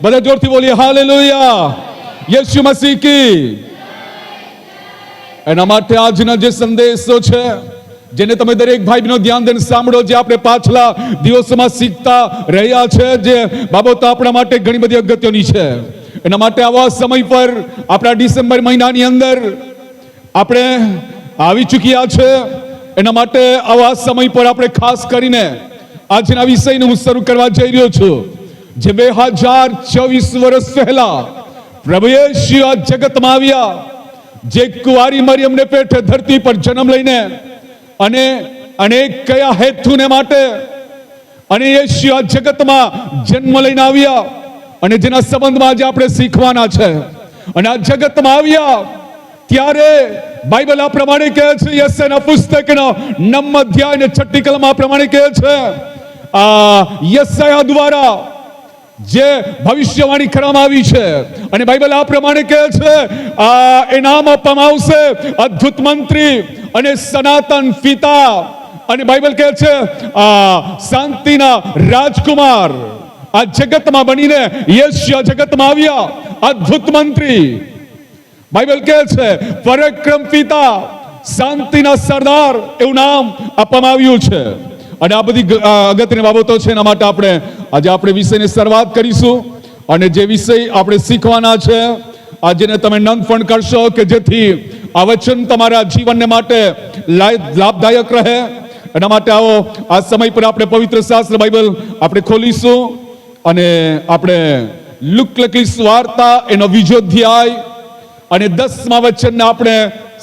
બધા જોરથી બોલીએ હાલેલુયા, યેશુ મસીહ કી. એના માટે આજના જે સંદેશો છે જેને તમે દરેક ભાઈ બહેનો ધ્યાન દઈને સાંભળો, જે આપણે પાછલા દિવસોમાં શીખતા રહ્યા છે, જે બાબતો આપણા માટે ઘણી બધી અગત્યની છે. એના માટે આવા સમય પર આપણા ડિસેમ્બર મહિનાની અંદર આપણે આવી ચૂક્યા છે. એના માટે આવા સમય પર આપણે ખાસ કરીને આજના વિષયને હું શરૂ કરવા જઈ રહ્યો છું, જે 2024 વર્ષ પહેલા પ્રભુ યેશુ આ જગતમાં આવ્યા, જે કુંવારી મરિયમને પેટે ધરતી પર જન્મ લઈને અને અનેક કયા હેતુને માટે અને યેશુ આ જગતમાં જન્મ લઈને આવ્યા અને જેના સંબંધમાં આજે આપણે શીખવાના છે. અને આ જગતમાં આવ્યા ત્યારે બાઇબલ આ પ્રમાણે કહે છે, યશાયાના પુસ્તકનો 9 અધ્યાય અને 6ઠી કલમ આ પ્રમાણે કહે છે, યશાયા દ્વારા જે ભવિષ્યવાણી કરવામાં આવી છે. અને બાઇબલ આ પ્રમાણે કહે છે, એ નામ આપવામાં આવશે અદ્ભુત મંત્રી અને સનાતન પિતા. અને બાઇબલ કહે છે શાંતિના રાજકુમાર. આ જગતમાં બનીને યેશુ આ જગતમાં આવ્યા, અદ્ભુત મંત્રી. બાઇબલ કહે છે પરાક્રમ પિતા, શાંતિના સરદાર, એવું નામ આપવામાં આવ્યું છે. અને આ બધી અગત્યની બાબતો છે. એના માટે આજે આપણે વિષયની શરૂઆત કરીશું. અને જે વિષય આપણે શીખવાના છે આજને તમે નોંધ પણ કરશો કે જેથી આ વચન તમારા જીવનને માટે લાભદાયક રહે. એના માટે આવો આ સમય પર આપણે પવિત્ર શાસ્ત્ર બાઇબલ આપણે ખોલીશું અને આપણે લુક લખેલી સુવાર્તા એનો 2 અધ્યાય અને 10મા વચનને આપણે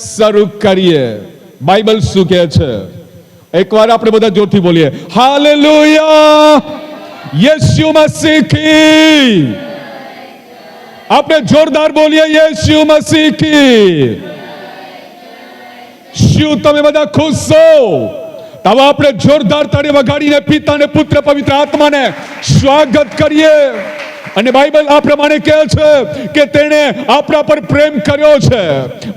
શરૂ કરીએ. બાઇબલ શું કહે છે? એકવાર આપણે બધા જોરથી બોલીએ હાલેલુયા, યેશુ મસીહ કી. આપણે જોરદાર બોલીએ યેશુ મસીહ કી. શું તમે બધા ખુશ છો? તો આપણે જોરદાર તાળી વગાડીને પિતા ને પુત્ર પવિત્ર આત્માને સ્વાગત કરીએ. અને બાઇબલ આ પ્રમાણે કહે છે કે તેણે આપણા પર પ્રેમ કર્યો છે.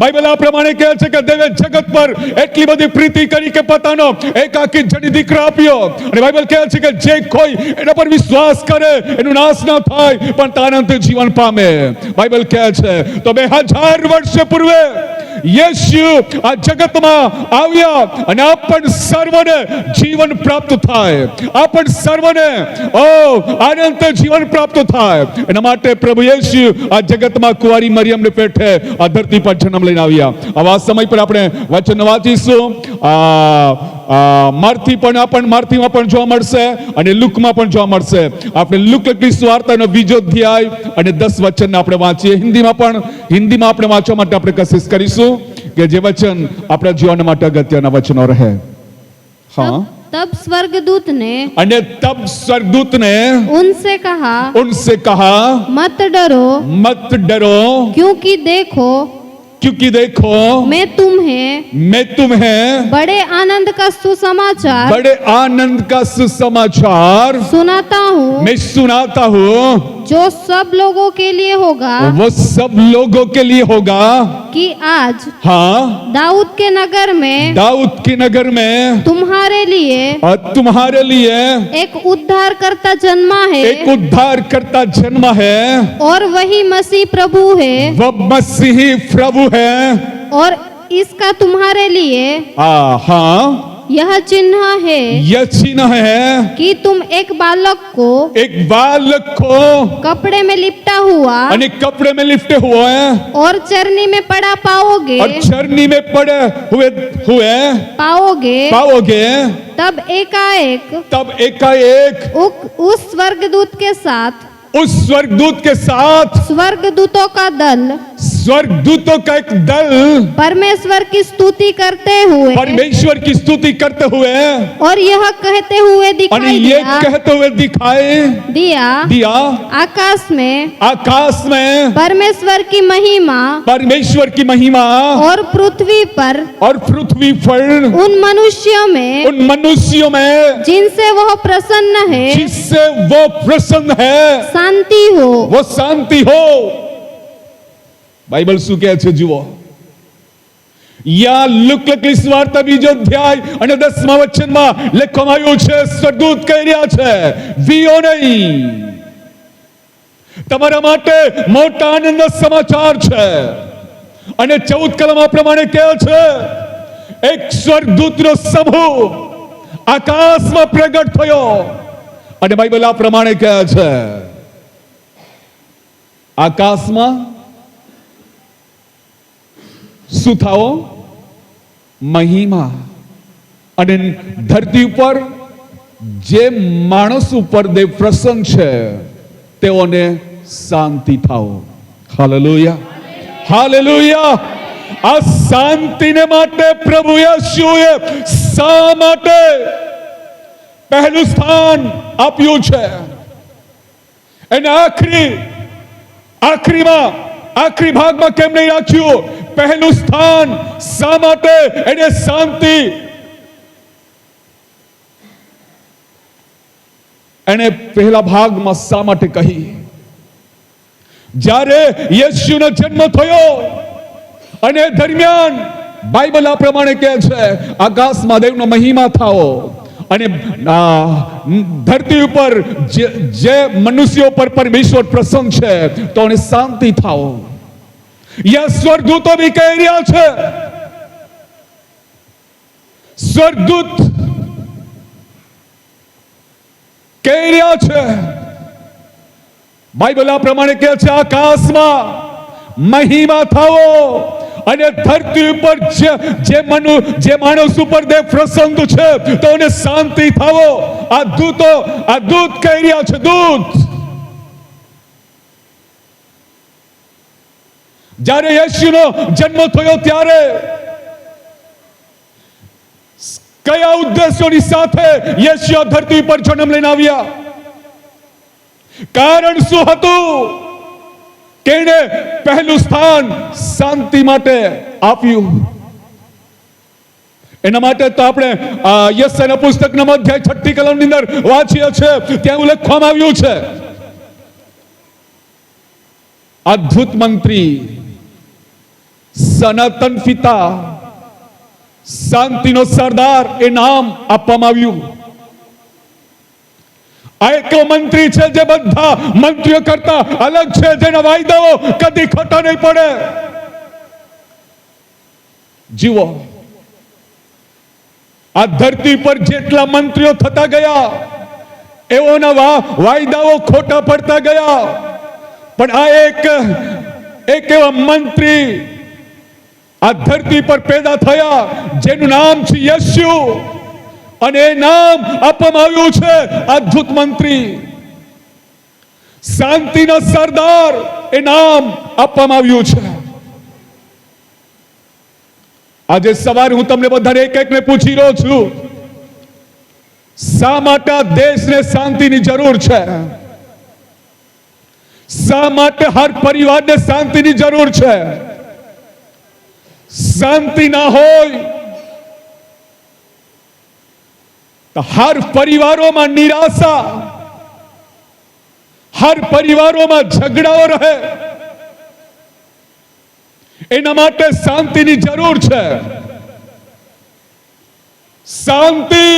બાઇબલ આ પ્રમાણે કહે છે કે દેવે જગત પર એટલી બધી પ્રીતિ કરી કે પોતાનો એકાકી જડી દીકરો આપ્યો. અને બાઇબલ કહે છે કે જે કોઈ એના પર વિશ્વાસ કરે એનું નાશ ન થાય પણ અનંત જીવન પામે. બાઇબલ કહે છે તો 2000 વર્ષ પૂર્વે યેશુ આ જગતમાં આવ્યા અને આપણ સર્વને જીવન પ્રાપ્ત થાય, આપણ સર્વને અનંત જીવન પ્રાપ્ત થાય. એના માટે પ્રભુ યેશુ આ જગતમાં કુંવારી મરિયમને પેટે આ ધરતી પર જન્મ લઈને આવ્યા. આવા સમય પર આપણે વચન વાંચીશું. માર્થીમાં પણ જોવા મળશે અને લુકમાં પણ જોવા મળશે. આપણે લુક લખેલી સુવાર્તાનો 2 અધ્યાય અને 10 વચન આપણે વાંચીએ. હિન્દીમાં આપણે વાંચવા માટે આપણે કોશિશ કરીશું કે જે વચન આપણા જીવન માટે અગત્યના વચનો રહે. हाँ, तब स्वर्गदूत ने उनसे कहा मत डरो क्योंकि देखो मैं तुम्हें बड़े आनंद का सुसमाचार सुनाता हूँ जो सब लोगों के लिए होगा कि आज दाऊद के नगर में तुम्हारे लिए एक उद्धारकर्ता जन्मा है और वही मसीह प्रभु है और इसका तुम्हारे लिए यह चिन्ह है कि तुम एक बालक को कपड़े में लिपटा हुआ और चरनी में पड़ा पाओगे तब एकाएक उस स्वर्गदूत के साथ स्वर्गदूतों का एक दल परमेश्वर की स्तुति करते हुए और यह कहते हुए दिखाई दिया आकाश में परमेश्वर की महिमा और पृथ्वी पर उन मनुष्यों में जिनसे वह प्रसन्न है शांति हो. બાઇબલ શું કહે છે જુઓ. યા લુક લખેલી સુવાર્તા 2 અધ્યાય અને 10મા વચનમાં લખવામાં આવ્યું છે સ્વર્ગદૂત કહી રહ્યા છે વિયો નહીં. તમારા માટે મોટા આનંદના સમાચાર છે. અને 14 કલમ આ પ્રમાણે કહે છે, એક સ્વર્ગદૂતનો સમૂહ આકાશમાં પ્રગટ થયો. અને બાઇબલ આ પ્રમાણે કહે છે, આકાશમાં શું થાઓ? મહિમા. અને ધરતી ઉપર જે માણસ ઉપર દેવ પ્રસન્ન છે તેઓને શાંતિ થાઓ. Hallelujah, hallelujah. આ શાંતિને માટે પ્રભુ યેશુએ શા માટે પહેલું સ્થાન આપ્યું છે? એને આખરી ભાગમાં કેમ નહીં રાખ્યું? પહેલું સ્થાન શા માટે? એને શાંતિ એને પહેલા ભાગમાં શા માટે કહી? જ્યારે યેશુનો જન્મ થયો અને દરમિયાન બાઇબલ આ પ્રમાણે કહે છે, આકાશમાં દેવનો મહિમા થાઓ. અને ધરતી ઉપર જે મનુષ્યો પર પરમેશ્વર પ્રસન્ન છે તો એને શાંતિ થાઓ. યા સ્વર્ગદૂતો બી કહી રહ્યા છે, સ્વર્ગદૂત કહી રહ્યા છે. બાઇબલ આ પ્રમાણે કહે છે, આકાશમાં મહિમા થાઓ અને ધરતી ઉપર જે માણસ ઉપર દેવ પ્રસન્ન છે તો એને શાંતિ થાઓ. આ દૂત કહી રહ્યા છે. દૂત જ્યારે યેશુનો જન્મ થયો ત્યારે કયા ઉદ્દેશોની સાથે યેશુ ધરતી પર જન્મ લઈને આવ્યા? કારણ શું હતું કે એને પહેલું સ્થાન શાંતિ માટે આપ્યું? એના માટે તો આપણે યશાયાના પુસ્તકના અધ્યાય 6 કલમની અંદર વાંચીએ છીએ, ત્યાં લખવામાં આવ્યું છે, અદ્ભુત મંત્રી, સનાતન પિતા, શાંતિનો સરદાર એ નામ આપવામાં આવ્યું. આ એક મંત્રી છે જે બધા મંત્રીઓ કરતા અલગ છે, જેના વાયદાઓ કદી ખોટા નહીં પડે. જીવો, આ ધરતી પર જેટલા મંત્રીઓ થતા ગયા એઓના વાયદાઓ ખોટા પડતા ગયા. પણ આ એક એવા મંત્રી આ ધરતી પર પેદા થયા જેનું નામ છે યેશુ. અને એ નામ આપવામાં આવ્યું છે અદ્ભુત મંત્રી, શાંતિના સરદાર. એ નામ આપવામાં આવ્યું છે. આજે સવારે હું તમને બધાને એક પૂછી રહ્યો છું, શા માટે આ દેશને શાંતિની જરૂર છે? શા માટે હર પરિવારને શાંતિની જરૂર છે? શાંતિ ના હોય તો હર પરિવારોમાં નિરાશા, હર પરિવારોમાં ઝઘડાઓ રહે. એના માટે શાંતિની જરૂર છે. શાંતિ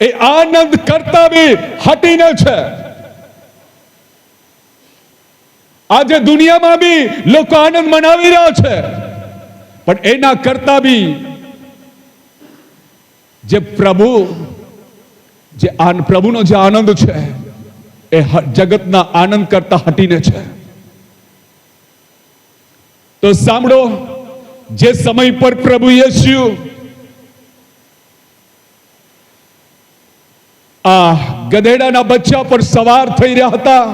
એ આનંદ કરતા બી હટીને છે. આજે દુનિયામાં બી લોકો આનંદ મનાવી રહ્યા છે, પણ એના કરતા બી જે પ્રભુનો જે આનંદ છે એ જગતના આનંદ કરતા હટીને છે. તો સાંભળો, જે સમય પર પ્રભુ યેશુ આ ગધેડાના બચ્ચા પર સવાર થઈ રહ્યા હતા,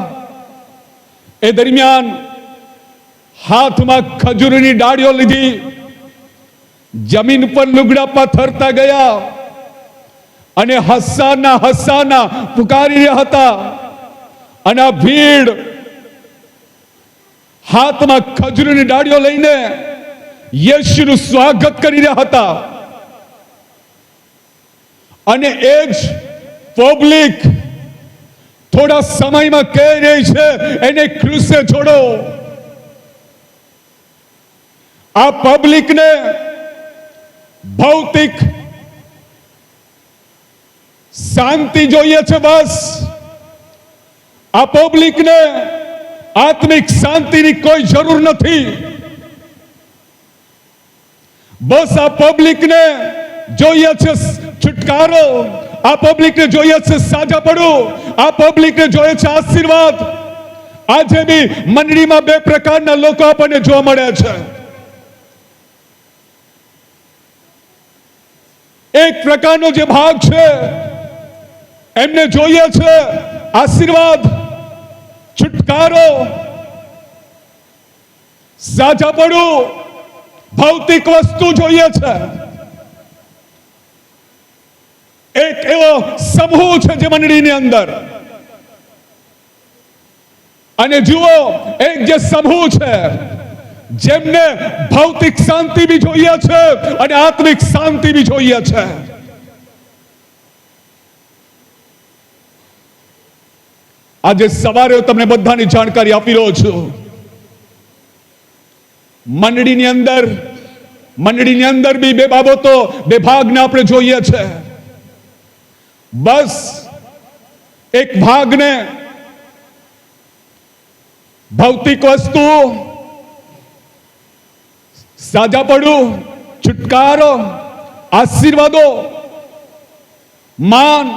એ દરમિયાન હાથમાં ખજૂરની ડાળીઓ લીધી, જમીન પર લુગડા પાથરતા ગયા અને હસાના પુકારી રહ્યા હતા. અને આ ભીડ હાથમાં ખજૂરની ડાળીઓ લઈને યેશુનું સ્વાગત કરી રહ્યા હતા. અને એ જ પબ્લિક થોડા સમયમાં કહી રહી છે, એને ક્રુસે છોડો. આ પબ્લિકને ભૌતિક શાંતિ જોઈએ છે. બસ આ પબ્લિકને આત્મિક શાંતિની કોઈ જરૂર નથી. બસ આ પબ્લિકને જોઈએ છે છુટકારો, આ પબ્લિકને જોઈએ છે સાજાપણું, આ પબ્લિકને જોઈએ છે આશીર્વાદ. આજે બી મંડળીમાં બે પ્રકારના લોકો આપણને જોવા મળે છે. એક પ્રકારનો જે ભાગ છે એમને જોઈએ છે આશીર્વાદ, છુટકારો, સાજાપણું, ભૌતિક વસ્તુ જોઈએ છે. એક એવો સમૂહ છે જે મંડળીની અંદર, અને જુઓ એક જે સમૂહ છે જેમને ભૌતિક શાંતિ બી જોઈએ છે અને આત્મિક શાંતિ બી જોઈએ છે. આજે સવારે હું તમને બધાની જાણકારી આપી રહ્યો છું. મંડળીની અંદર બી બે બાબતો, બે ભાગને આપણે જોઈએ છે. બસ એક ભાગને ભૌતિક વસ્તુઓ, સાજાપણું, છુટકારો, આશીર્વાદો, માન,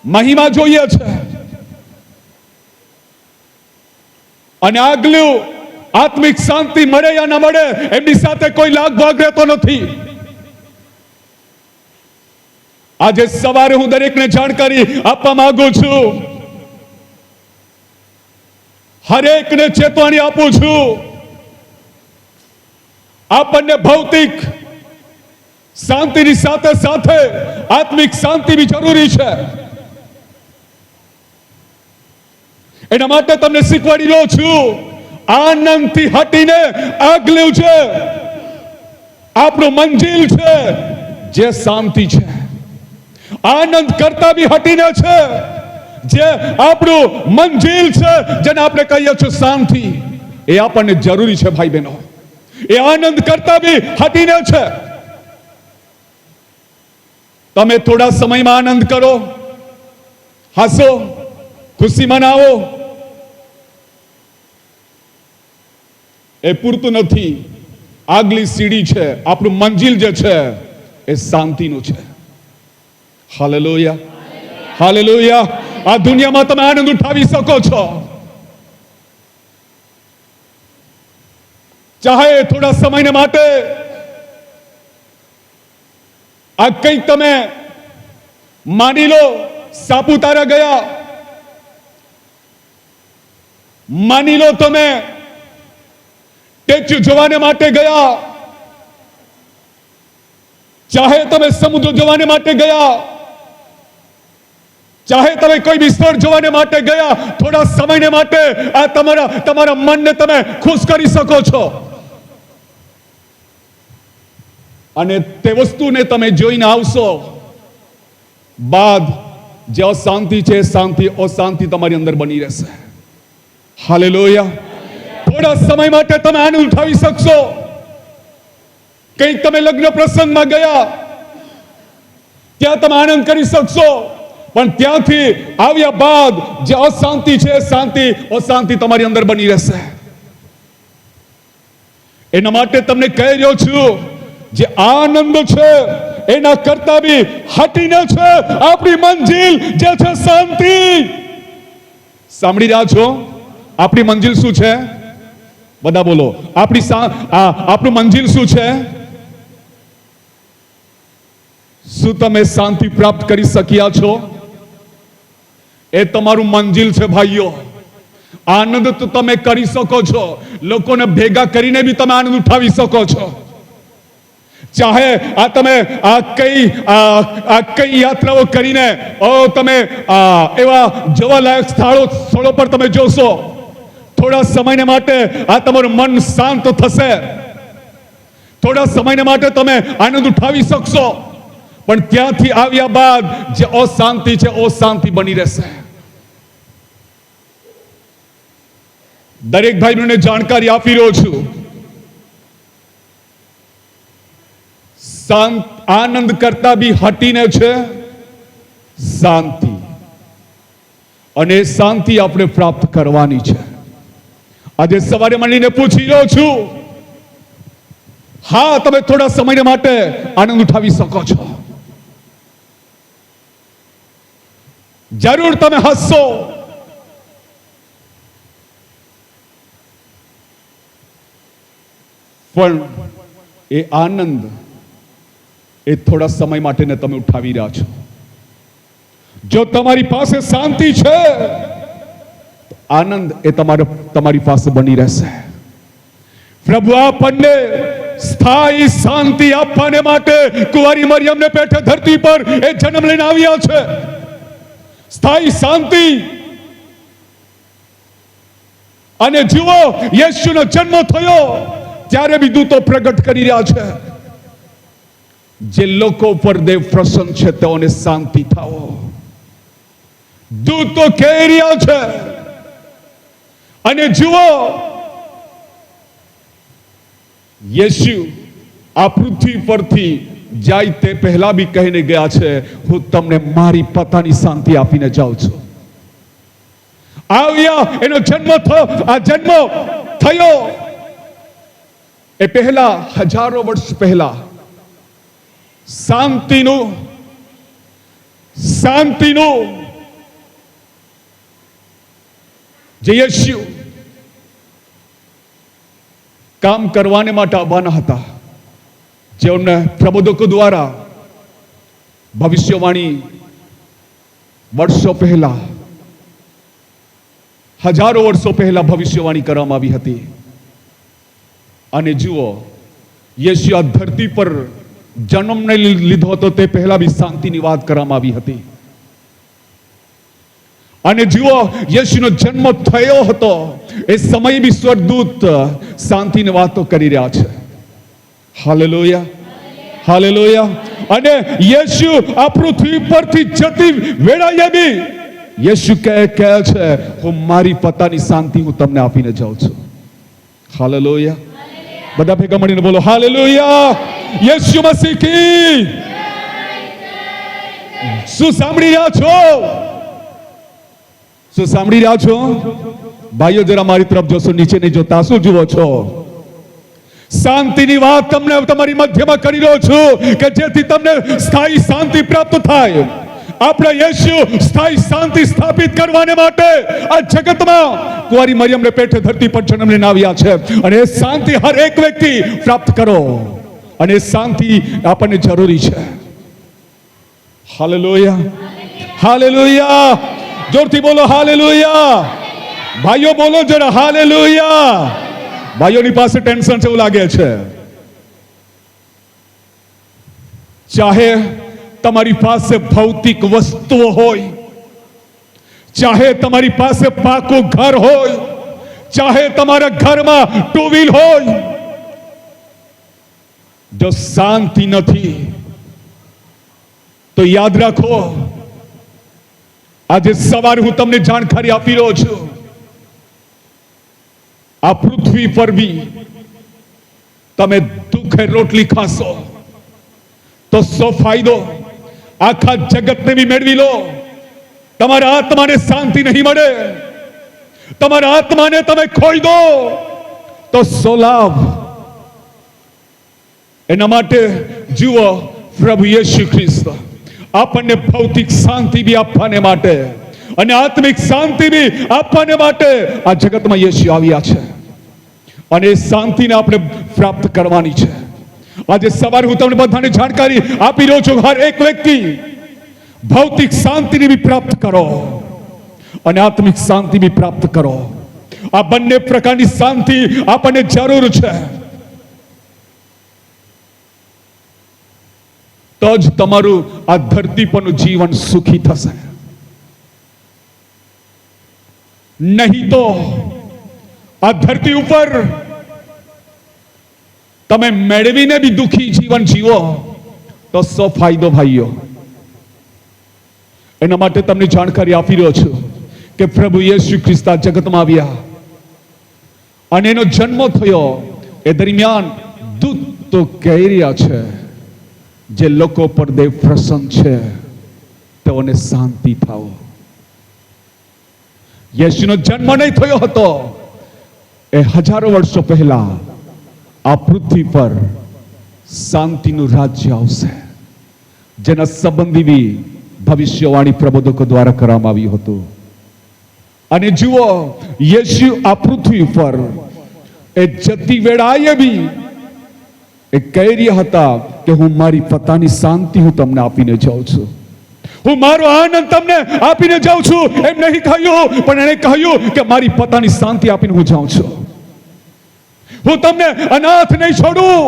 મહિમા જોઈએ છે. અને આગલું આત્મિક શાંતિ મળે યા ના મળે એમની સાથે કોઈ લાગ ભાગ રહેતો નથી. આજે સવારે હું દરેકને જાણકારી આપવા માંગુ છું, હરેકને ચેતવણી આપું છું. આપણને ભૌતિક શાંતિની સાથે સાથે આત્મિક શાંતિ બી જરૂરી છે. એના માટે તમને શીખવાડી રહ્યો છું, આનંદથી હટીને આગલું છે આપણું મંજિલ છે જે શાંતિ છે. આનંદ કરતા બી હટીને છે જે આપણું મંજિલ છે, જેને આપણે કહીએ છીએ શાંતિ. એ આપણને જરૂરી છે ભાઈ બહેનો. એ આનંદ કરતા બી હટીને છે. તમે થોડા સમયમાં આનંદ કરો, હસો, ખુશી મનાવો, એ પૂરતું નથી. આગલી સીડી છે, આપણું મંજિલ જે છે એ શાંતિનું છે. Hallelujah, hallelujah. આ દુનિયામાં તમે આનંદ ઉઠાવી શકો છો, ચાહે થોડા સમયને માટે. આ કંઈક તમે માની લો, સાપુતારા ગયા, માની લો તમે સ્ટેચ્યુ જોવાને માટે ગયા, ચાહે તમે સમુદ્ર જોવાને માટે ગયા, ચાહે તમે કોઈ બી સ્થળ જોવાને માટે ગયા, થોડા સમયને માટે આ તમારા મનને તમે ખુશ કરી શકો છો. અને તે વસ્તુને તમે જોઈને આવશો, બાદ જે અશાંતિ છે શાંતિ અશાંતિ તમારી અંદર બની રહેશે. હાલેલુયા. થોડા સમય માટે તમે આનંદ ઉઠાવી શકશો. કંઈક તમે લગ્ન પ્રસંગમાં ગયા, ત્યાં તમે આનંદ કરી શકશો, પણ ત્યાંથી આવ્યા બાદ જે અશાંતિ છે શાંતિ અશાંતિ તમારી અંદર બની રહેશે. એના માટે તમને કહી રહ્યો છું, જે આનંદ છે એના કરતા બી હટીને છે આપણી મંજિલ જે છે શાંતિ. સાંભળી રહ્યા છો? આપણી મંજિલ શું છે? બધા બોલો. આપણું મંજિલ શું છે? શું તમે શાંતિ પ્રાપ્ત કરી શક્યા છો? એ તમારું મંજિલ છે ભાઈઓ. આનંદ તો તમે કરી શકો છો, લોકોને ભેગા કરીને બી તમે આનંદ ઉઠાવી શકો છો. ચાહે તમે કઈ યાત્રાઓ કરીને તમે એવા જોવાલાયક સ્થળો પર તમે જોશો, થોડા સમયને માટે આ તમારું મન શાંત થશે, થોડા સમયને માટે તમે આનંદ ઉઠાવી શકશો, પણ ત્યાંથી આવ્યા બાદ જે અશાંતિ છે અશાંતિ બની રહેશે. દરેક ભાઈને જાણકારી આપી રહ્યો છું, આનંદ કરતા બી હટીને છે શાંતિ, અને શાંતિ આપણે પ્રાપ્ત કરવાની છે. આજે સવારે મળીને પૂછી રહ્યો છું, હા તમે થોડા સમય માટે આનંદ ઉઠાવી શકો છો, જરૂર તમે હસશો, પણ એ આનંદ એ થોડા સમય માટે ને તમે ઉઠાવી રહ્યા છો. જો તમારી પાસે શાંતિ છે, આનંદ એ તમારી પાસે બની રહેશે. પ્રભુ આપણને સ્થાયી શાંતિ આપવાને માટે કુંવારી મરિયમને પેટે ધરતી પર એ જન્મ લઈને આવ્યા છે. સ્થાયી શાંતિ. અને જુઓ, યેશુનો જન્મ થયો ત્યારે બી દૂતો પ્રગટ કરી રહ્યા છે, જે લોકો પર દેવ પ્રસન્ન છે તેઓને શાંતિ થાઓ. દૂતો કહી રહ્યા છે. અને જુઓ, યેશુ આ પૃથ્વી પરથી જાય તે પહેલા બી કહીને ગયા છે, હું તમને મારી પોતાની શાંતિ આપીને જાઉં છું. આવ્યા, એનો જન્મ થયો. આ જન્મ થયો એ પહેલા, હજારો વર્ષ પહેલા શાંતિનું જે યેશુ કામ કરવાને માટે આવવાના હતા, જેઓને પ્રબોધકો દ્વારા ભવિષ્યવાણી વર્ષો પહેલા, હજારો વર્ષો પહેલા ભવિષ્યવાણી કરવામાં આવી હતી. અને જુઓ, યેશુ આ ધરતી પર જન્મ નહીં લીધો હતો તે પહેલા બી શાંતિની વાત કરવામાં આવી હતી. અને જુઓ, યેશુનો જન્મ થયો હતો એ સમય બી સ્વર્ગદૂત શાંતિની વાતો કરી રહ્યા છે. Hallelujah, hallelujah. અને યેશુ આ પૃથ્વી પરથી જતી વેળાએ બી યેશુ કહે છે, હું મારી પોતાની શાંતિ હું તમને આપીને જાઉં છું. હાલેલુયા. બધા ભેગા મળીને બોલો હાલેલુયા. યેશુ મસીહ કી. શું સાંભળી રહ્યા છો? શું સાંભળી રહ્યા છો? ભાઈઓ જરા મારી તરફ જોશો, નીચે નહીં જોતા. શું જુઓ છો? શાંતિની વાત તમને તમારી મધ્યમાં કરી રહ્યો છું કે જેથી તમને સ્થાયી શાંતિ પ્રાપ્ત થાય. આપણે યેશુ સ્થાયી શાંતિ સ્થાપિત કરવાને માટે આ જગતમાં કુંવારી મરિયમને પેટે ધરતી પર જન્મ લઈને આવ્યા છે. અને એ શાંતિ હર એક વ્યક્તિ પ્રાપ્ત કરો. અને એ શાંતિ આપણને જરૂરી છે. Hallelujah, hallelujah. જોરથી બોલો હાલેલુયા. ભાઈઓ બોલો જરા હાલેલુયા. ભાઈઓની પાસે ટેન્શન છે એવું લાગે છે. ચાહે તમારી પાસે ભૌતિક વસ્તુઓ હોય, ચાહે તમારી પાસે પાકું ઘર હોય, ચાહે તમારા ઘરમાં ટુ વ્હીલ હોય, જો શાંતિ નથી તો યાદ રાખો, આજે સવારે હું તમને જાણકારી આપી રહ્યો છું, આ પૃથ્વી પર બી તમે દુઃખે રોટલી ખાશો તો શું ફાયદો? આખા જગતને બી મેળવી લો, તમારા આત્માને શાંતિ નહીં મળે. તમારા આત્માને તમે ખોઈ દો તો શું લાભ? એના માટે જુઓ, પ્રભુ યેશુ ખ્રિસ્ત આપણને ભૌતિક શાંતિ બી આપવાને માટે અને આત્મિક શાંતિ બી આપવાને માટે આ જગતમાં યેશુ આવ્યા છે. અને એ શાંતિને આપણે પ્રાપ્ત કરવાની છે. આજે સવારે હું તમને બધાને જાણકારી આપી રહ્યો છું, હર એક વ્યક્તિ ભૌતિક શાંતિને બી પ્રાપ્ત કરો અને આત્મિક શાંતિ બી પ્રાપ્ત કરો. આ બંને પ્રકારની શાંતિ આપણને જરૂર છે. તો જ તમારું આ ધરતી પરનું જીવન સુખી થશે. નહીં તો આ ધરતી ઉપર તમે મેળવીને બી દુખી જીવન જીવો તો શું ફાયદો ભાઈઓ? એના માટે તમને જાણકારી આપી રહ્યો છું કે પ્રભુ યેશુ ખ્રિસ્ત આ જગતમાં આવ્યા અને એનો જન્મ થયો એ દરમિયાન દૂત તો કહી રહ્યા છે, જે લોકો પર દેવ પ્રસન્ન છે તેઓને શાંતિ થાઓ. યેશુનો જન્મ નહીં થયો હતો એ હજારો વર્ષો પહેલા આ પૃથ્વી પર શાંતિનું રાજ્ય આવશે, જેના સંબંધી બી ભવિષ્યવાણી પ્રબોધકો દ્વારા કરવામાં આવ્યું હતું. અને જુઓ, યેશુ આ પૃથ્વી પર એ જતી વેળાએ બી એ કહી રહ્યા હતા કે હું મારી પોતાની શાંતિ હું તમને આપીને જાઉં છું, હું મારો આનંદ તમને આપીને જાઉં છું. એમ નહીં કહ્યું, પણ એણે કહ્યું કે મારી પોતાની શાંતિ આપીને હું જાઉં છું. હું તમને અનાથ નહીં છોડું,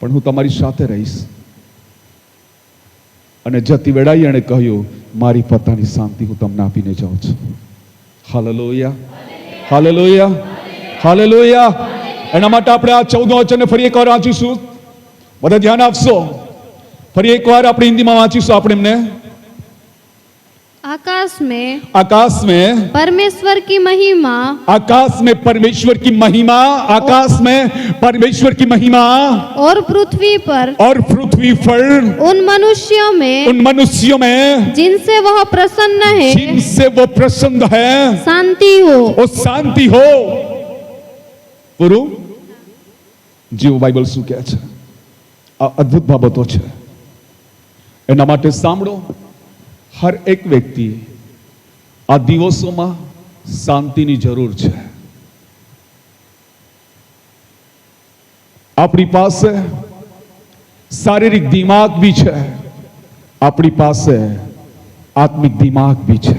પણ હું તમારી સાથે રહીશ. અને જતી વેળાએ એણે કહ્યું મારી પોતાની શાંતિ હું તમને આપીને જાઉં છું. Hallelujah, hallelujah, hallelujah. એના માટે આપણે આ 14 વચનને ફરી એકવાર વાંચીશું. બધા ધ્યાન આપશો. ફરી એકવાર આપણે હિન્દીમાં વાંચીશું. આપણે એમને आकाश में परमेश्वर की महिमा, आकाश में परमेश्वर की महिमा, आकाश में परमेश्वर की महिमा और पृथ्वी पर उन मनुष्यों में जिनसे वह प्रसन्न है, जिनसे वो प्रसन्न है, शांति हो. वो शांति हो. પૂરું જીવો બાઇબલ શું કહે છે? આ અદ્ભુત બાબતો છે. એના માટે સાંભળો, હર એક વ્યક્તિ આ દિવસોમાં શાંતિની જરૂર છે. આપણી પાસે શારીરિક દિમાગ બી છે, આપણી પાસે આત્મિક દિમાગ બી છે,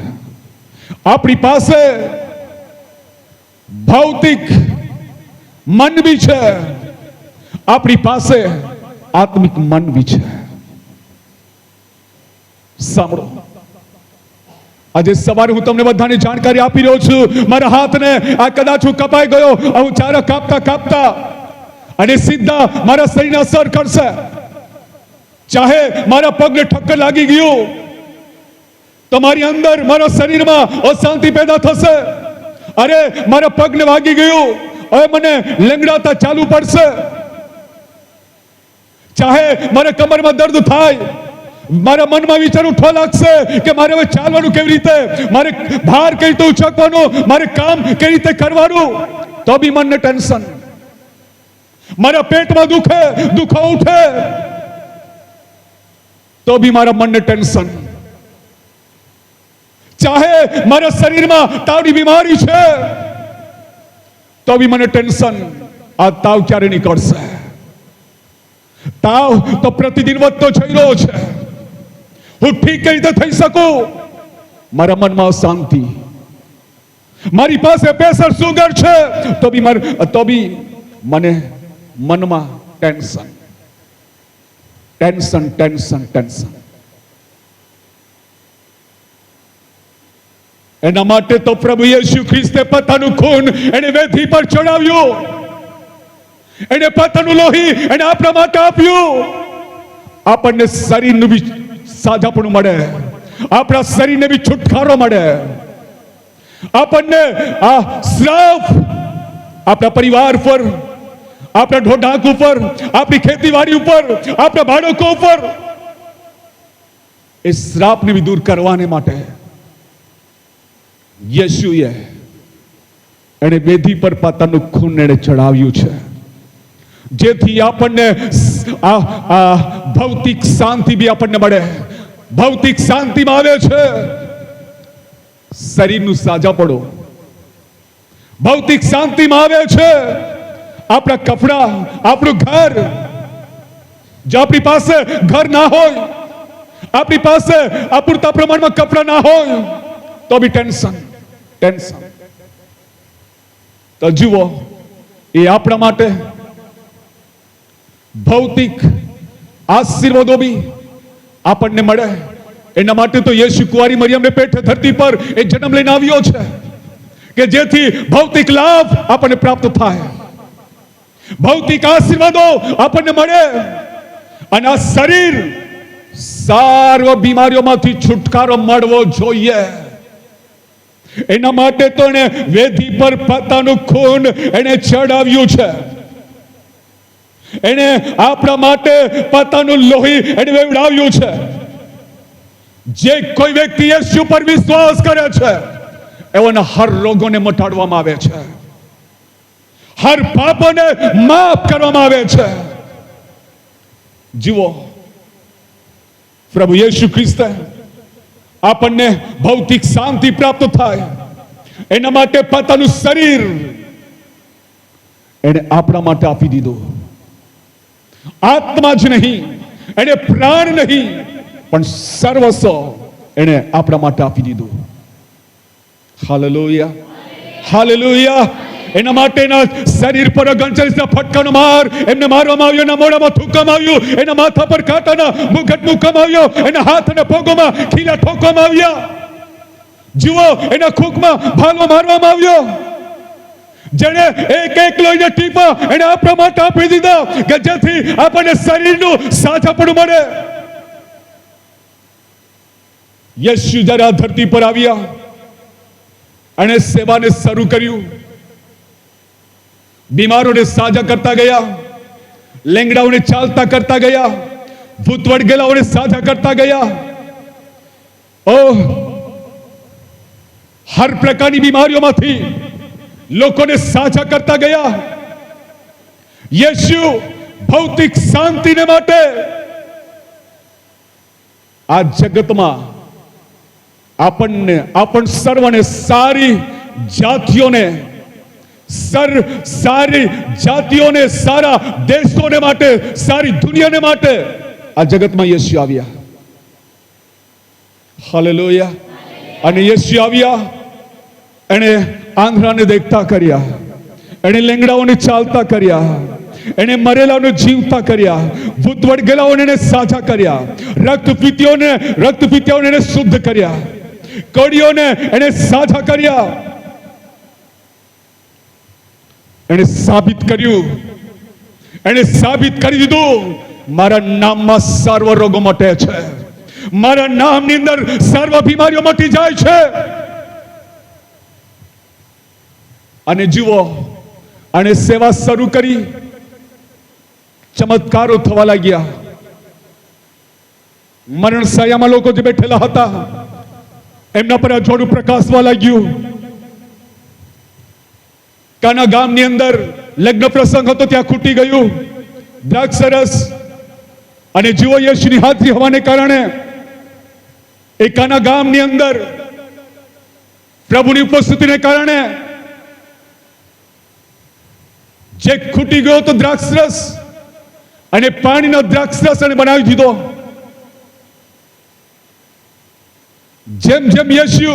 આપણી પાસે ભૌતિક મન બી છે, આપણી પાસે આત્મિક મન બી છે. સાંભળો, આજે સવારે હું તમને બધાની જાણકારી આપી રહ્યો છું. મારા હાથને આ કદાચ હું કપાઈ ગયો, હું ચારા કાપતા કાપતા અને સીધા મારા શરીરને અસર કરશે. ચાહે મારા પગને ઠક્કર લાગી ગયું તો મારી અંદર મારા શરીરમાં અશાંતિ પેદા થશે. અરે મારા પગને વાગી ગયું, હવે મને લંગડાતા ચાલુ પડશે. ચાહે મારા કમરમાં દર્દ થાય, મારા મનમાં વિચાર ઉઠવા લાગશે કે મારે હવે ચાલવાનું કેવી રીતે, મારે ભાર કઈ રીતે ઉચકવાનો, મારે કામ કઈ રીતે કરવાનું, તો બી મનને ટેન્શન. મારા પેટમાં દુખાવો ઉઠે તો બી મારા મનને ટેન્શન. ચાહે મારા શરીરમાં તાવની બીમારી છે તો બી મને ટેન્શન. આ તાવ ક્યારે નીકળશે? તાવ તો પ્રતિદિન વધતો જઈ રહ્યો છે. હું ઠીક કઈ રીતે થઈ શકું? મારા મનમાં અશાંતિ. મારી પાસે પ્રેશર સુગર છે તો બી મને મનમાં ટેન્શન, ટેન્શન, ટેન્શન, ટેન્શન. એના માટે તો પ્રભુ યેશુ ખ્રિસ્તે પોતાનું ખૂન એને વેદી પર ચડાવ્યું, એને પોતાનું લોહી એને આપણા માટે આપ્યું. આપણને શરીરનું બી સાજાપણું મળે, આપણા શરીરને બી છુટકારો મળે. આપણને આ શ્રાપ આપણા પરિવાર પર, આપણા ઢોઢાક ઉપર, આપણી ખેતીવાડી ઉપર, આપણા બાળકો ઉપર એ શ્રાપને બી દૂર કરવાને માટે યેશુએ એને વેદી પર પોતાનું ખૂન એને ચડાવ્યું છે, જેથી આપણને આ ભૌતિક શાંતિ બી આપણને મળે. ભૌતિક શાંતિમાં આવે છે શરીરનું સાજાપણું, ભૌતિક શાંતિમાં આવે છે આપણા કપડા, આપણું ઘર. જો આપણી પાસે ઘર ના હોય, આપણી પાસે અપૂરતા પ્રમાણમાં કપડા ના હોય તો બી ટેન્શન, ટેન્શન. તો જુઓ, એ આપણા માટે ભૌતિક આશીર્વાદો બી આપણને મળે. એના માટે તો યેશુ કુંવારી મરિયમને પેટે ધરતી પર એ જન્મ લઈને આવ્યો છે કે જેથી ભૌતિક લાભ આપણને પ્રાપ્ત થાય, ભૌતિક આશીર્વાદો આપણને મળે અને આ શરીર સર્વ બીમારીઓમાંથી છુટકારો મળવો જોઈએ. એના માટે તો એને વેદી પર પોતાનું ખૂન એને ચડાવ્યું છે. એને આપણા માટે પોતાનું લોહી એને વેવડાવ્યું છે. જે કોઈ વ્યક્તિ યેશુ પર વિશ્વાસ કરે છે, એવાના હર રોગોને મટાડવામાં આવે છે, હર પાપોને માફ કરવામાં આવે છે. જુઓ, પ્રભુ યેશુ ખ્રિસ્ત આપણને ભૌતિક શાંતિ પ્રાપ્ત થાય એના માટે પોતાનું શરીર એને આપણા માટે આપી દીધું. આત્મા જ નહીં, એને પ્રાણ નહીં, પણ સર્વસ્વ એને આપણા માટે આપી દીધું. Hallelujah, hallelujah. એના માટે એના શરીર પર ગંચરીના ફટકાનો માર એમને મારવામાં આવ્યો, એના મોઢામાં થૂકવામાં આવ્યું, એના માથા પર કાંટાના મુગટ મૂકવામાં આવ્યો, એના હાથ અને પગોમાં ખીલા ઠોકવામાં આવ્યા. જુઓ, એના ખુકમાં ભાલો મારવામાં આવ્યો. જેને એક એક લોહીના ટીપા એને આપણા માટે આપી દીધા કે જેથી આપણને શરીરનું સાજાપણું મળે. યેશુ જ્યારે આ ધરતી પર આવ્યા અને સેવાને શરૂ કર્યું, બીમારોને સાજા કરતા ગયા, લેંગડાઓને ચાલતા કરતા ગયા, ભૂત વળગેલાઓને સાજા કરતા ગયા. ઓહ, હર પ્રકારની બીમારીઓમાંથી લોકોને સાજા કરતા ગયા. યેશુ ભૌતિક શાંતિને માટે આ જગતમાં આપણ સર્વને સારી જાતિઓને સારા દેશોને માટે, સારી દુનિયાને માટે આ જગતમાં યેશુ આવ્યા. હાલેલુયા. અને યેશુ આવ્યા, એને આંધળાને દેખતા કર્યા, એને લેંગડાઓને ચાલતા કર્યા, એને મરેલાઓને જીવતા કર્યા, ભૂત વળગેલાઓને એને સાજા કર્યા, રક્તપીતિઓને એને શુદ્ધ કર્યા, કડીઓને એને સાજા કર્યા. એને સાબિત કર્યું, એને સાબિત કરી દીધું, મારા નામમાં સર્વ રોગો મટે છે, મારા નામની અંદર સર્વ બીમારીઓ મટી જાય છે. અને જુઓ, અને સેવા શરૂ કરી, ચમત્કારો થવા લાગ્યા. મરણ સાયામાં લોકો જે બેઠેલા હતા એમના પર અજવાળું પ્રકાશવા લાગ્યું. કાના ગામની અંદર લગ્ન પ્રસંગ હતો, ત્યાં ખૂટી ગયું દ્રાક્ષરસ. અને જુઓ, યેશુની હાજરી હોવાને કારણે એ કાના ગામની અંદર પ્રભુની ઉપસ્થિતિને કારણે જે ખૂટી ગયો તો દ્રાક્ષરસ અને પાણીનો દ્રાક્ષરસ એને બનાવી દીધો. જેમ જેમ યેશુ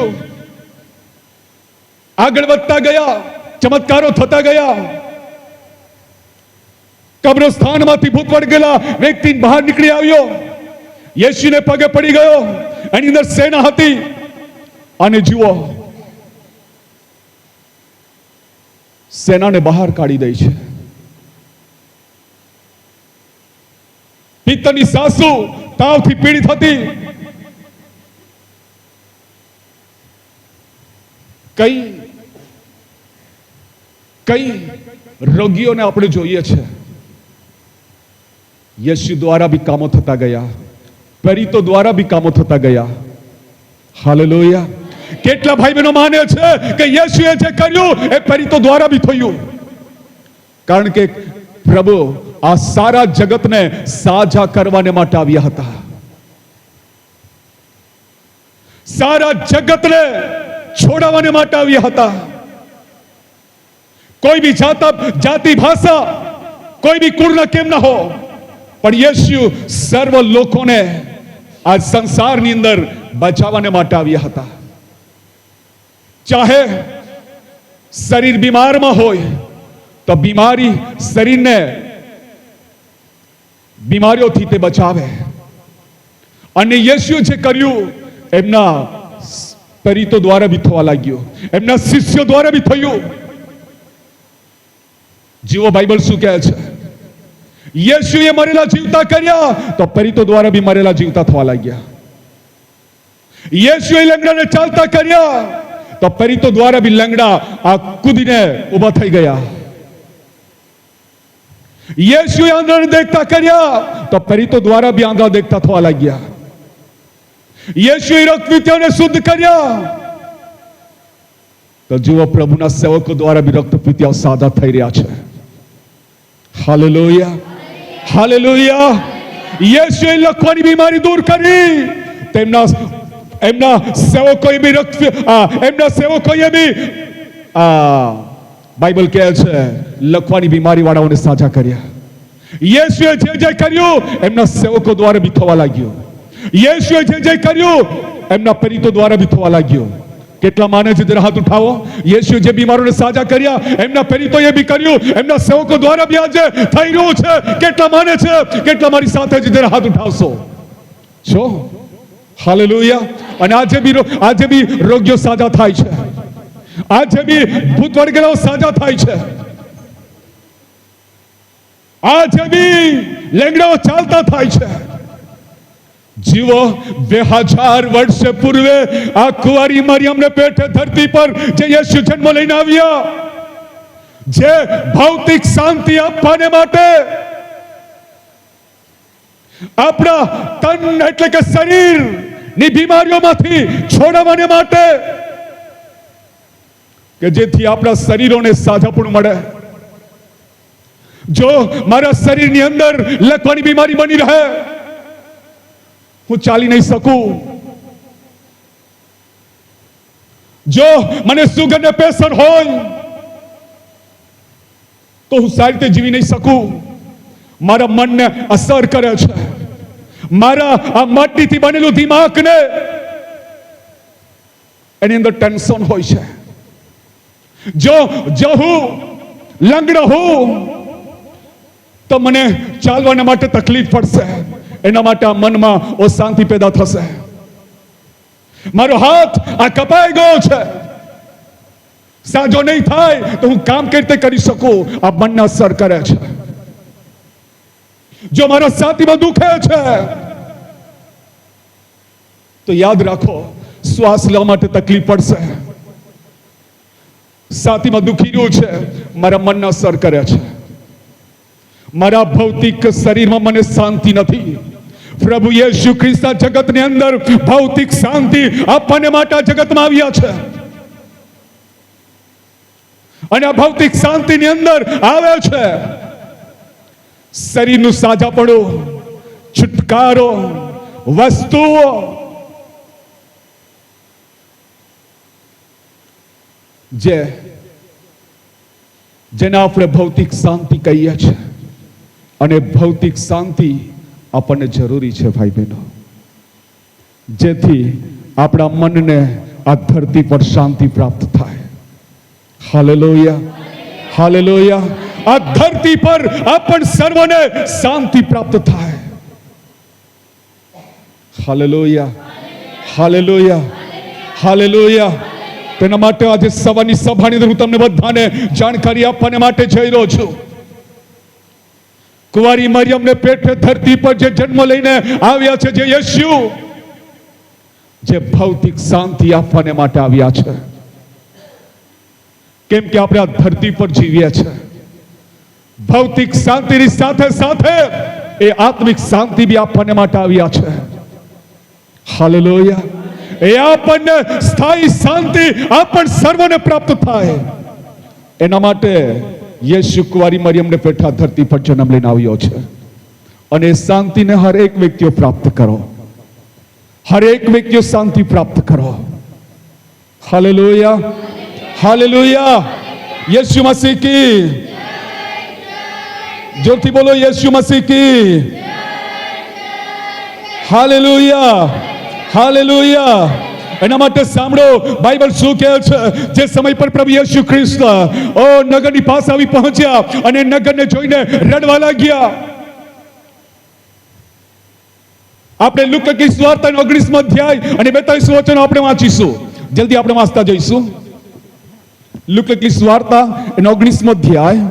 આગળ વધતા ગયા, ચમત્કારો થતા ગયા. કબ્રસ્થાનમાંથી ભૂત વળગેલા વ્યક્તિ બહાર નીકળી આવ્યો, યેશુને પગે પડી ગયો. એની અંદર સેના હતી. અને જુઓ, સેનાને બહાર કાઢી દે છે. પિત્તની સાસુ તાવથી પીડિત હતી. કઈ રોગીઓને આપણે જોઈએ છે, યેશુ દ્વારા બી કામો થતા ગયા, પ્રેરિતો દ્વારા બી કામો થતા ગયા. હાલેલુયા. કેટલા ભાઈ બહેનો માને છે કે યેશુએ જે કર્યું એ પ્રેરિતો દ્વારા બી થયું? કારણ કે પ્રભુ આ સારા જગતને સાજા કરવાને માટે આવ્યા હતા. સારા જગતને છોડાવવાને માટે આવ્યા હતા. કોઈ બી જાતિ ભાષા, કોઈ બી કુળના કેમ ના હો, પણ યેશુ સર્વ લોકોને આ સંસારની અંદર બચાવવાને માટે આવ્યા હતા. ચાહે શરીર બીમારમાં હોય તો શરીરને બીમારીઓથી તે બચાવે. અને યેશુ જે કર્યું એમના પ્રેરિતો દ્વારા બી થવા લાગ્યું, એમના શિષ્યો દ્વારા બી થયું. જીવો, બાઇબલ શું કહે છે? યેશુએ મરેલા જીવતા કર્યા તો પ્રેરિતો દ્વારા બી મરેલા જીવતા થવા લાગ્યા. યેશુએ લંગડાને ચાલતા કર્યા તો પ્રેરિતો દ્વારા બી લંગડા આ કૂદીને ઊભા થઈ ગયા. યેશુએ આંધળાને દેખતા કર્યા તો પ્રેરિતો દ્વારા બી આંધળા દેખતા થવા લાગ્યા. યેશુએ રક્તપીતિઓને શુદ્ધ કર્યા તો જુઓ પ્રભુના સેવકો દ્વારા બી રક્તપિત્યાઓ સાજા થઈ રહ્યા છે. Hallelujah, hallelujah. યેશુએ લખવાની બીમારી દૂર કરી. એમના સેવકોએ બી એમના સેવકોએ બી બાઇબલ કહે છે લખવાની બીમારી વાળાઓને સાજા કર્યા. યેશુએ જે જે કર્યું એમના સેવકો દ્વારા બી થવા લાગ્યું. યેશુએ જે જે કર્યું એમના પરિતો દ્વારા બી થવા લાગ્યું. કેટલા માને છે જરા હાથ ઉઠાવો. યેશુએ જે બીમારોને સાજા કર્યા એમના પરિતોએ બી કર્યું, એમના સેવકો દ્વારા બી આજે થઈ રહ્યું છે. કેટલા માને છે? કેટલા મારી સાથે છે જરા હાથ ઉઠાવશો છો? હાલેલુયા. અને આજે બી રોગીઓ સાજા થાય છે. આજે બી ભૂત વળગેલાઓ સાજા થાય છે. આજે બી લેંગડાઓ ચાલતા થાય છે. જીવો 2000 વર્ષ પૂર્વે આ કુંવારી મરિયમને પેટે ધરતી પર જે યેશુ જન્મ લઈને આવ્યા, જે ભૌતિક શાંતિ આપવાને માટે આપણા તન એટલે કે શરીરની બીમારીઓમાંથી છોડાવવાને માટે, કે જેથી આપણા શરીરોને સાજાપણું મળે. જો મારા શરીરની અંદર લકવાની બીમારી બની રહે, હું ચાલી નહીં શકું. જો મને સુગર ને પ્રેશર હોય તો હું સારી રીતે જીવી નહીં શકું. મારા મનને અસર કરે છે. મારા આ માટીથી બનેલું દિમાગને એની અંદર ટેન્શન હોય છે. જો હું લંગડો હું તો મને ચાલવાના માટે તકલીફ પડશે. એના માટે આ મનમાં અશાંતિ પેદા થશે. મારો હાથ આ કપાઈ ગયો છે, સાજો નહીં થાય તો હું કામ કેવી રીતે કરી શકું? આ મનને અસર કરે છે. જો મારા છાતીમાં દુખે છે તો યાદ રાખો, શ્વાસ લેવા માટે તકલીફ પડશે. છાતીમાં દુખી રહ્યું છે, મારા મનને અસર કરે છે. મારા ભૌતિક શરીરમાં મને શાંતિ નથી. પ્રભુ યેશુ ખ્રિસ્ત જગતની અંદર ભૌતિક શાંતિ આપવાને માટે આ જગતમાં આવ્યા છે. અને આ ભૌતિક શાંતિની અંદર આવે છે શરીરનું સાજાપણું, છુટકારો, વસ્તુઓ. જેને આપણે ભૌતિક શાંતિ કહીએ છીએ. અને ભૌતિક શાંતિ આપણને જરૂરી છે ભાઈ બહેનો, જેથી આપણા મનને આ ધરતી પર શાંતિ પ્રાપ્ત થાય. Hallelujah, hallelujah. આ ધરતી પર આપણ સર્વને શાંતિ પ્રાપ્ત થાય. Hallelujah, hallelujah, hallelujah. તેના માટે આજે સવારની સભાની અંદર હું તમને બધાને જાણકારી આપવાને માટે જઈ રહ્યો છું. કુંવારી મરિયમને પેટે ધરતી પર જે જન્મ લઈને આવ્યા છે, જે યેશુ, જે ભૌતિક શાંતિ આપવાને માટે આવ્યા છે. કેમ કે આપણે આ ધરતી પર જીવીએ છીએ. ભૌતિક શાંતિની સાથે સાથે એ આત્મિક શાંતિ બી આપવાને માટે આવ્યા છે. હાલેલુયા. એ આપણને સ્થાયી શાંતિ આપણ સર્વને પ્રાપ્ત થાય એના માટે યેશુ કુંવારી મરિયમને પેઠા ધરતી પર જન્મ લઈને આવ્યો છે. અને શાંતિને હર એક વ્યક્તિઓ પ્રાપ્ત કરો. હર એક વ્યક્તિઓ શાંતિ પ્રાપ્ત કરો. Hallelujah, hallelujah. યેશુ મસીહ કી જોરથી બોલો, યેશુ મસીહ કી. Hallelujah, hallelujah. એના માટે સાંભળો બાઇબલ શું કહે છે. જે સમય પર પ્રભુ યેશુ ખ્રિસ્ત નગરની પાસે આવી પહોંચ્યા અને નગરને જોઈને રડવા લાગ્યા. આપણે લુકા સુવાર્તા 19મો અધ્યાય અને 42 વચનો આપણે વાંચીશું. જલ્દી આપણે વાંચતા જઈશું. લુકા સુવાર્તા 19મો અધ્યાય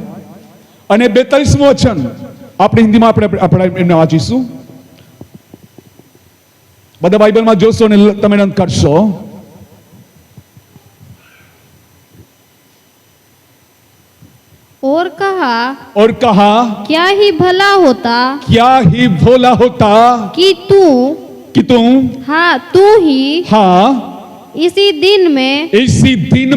અને 42મું વચન આપણે હિન્દીમાં આપણે એમને વાંચીશું. બધા બાઇબલમાં જોશો ને તમે નોંધ કરશો. और कहा क्या ही भला होता कि तुम हाँ तू ही इसी दिन में इसी दिन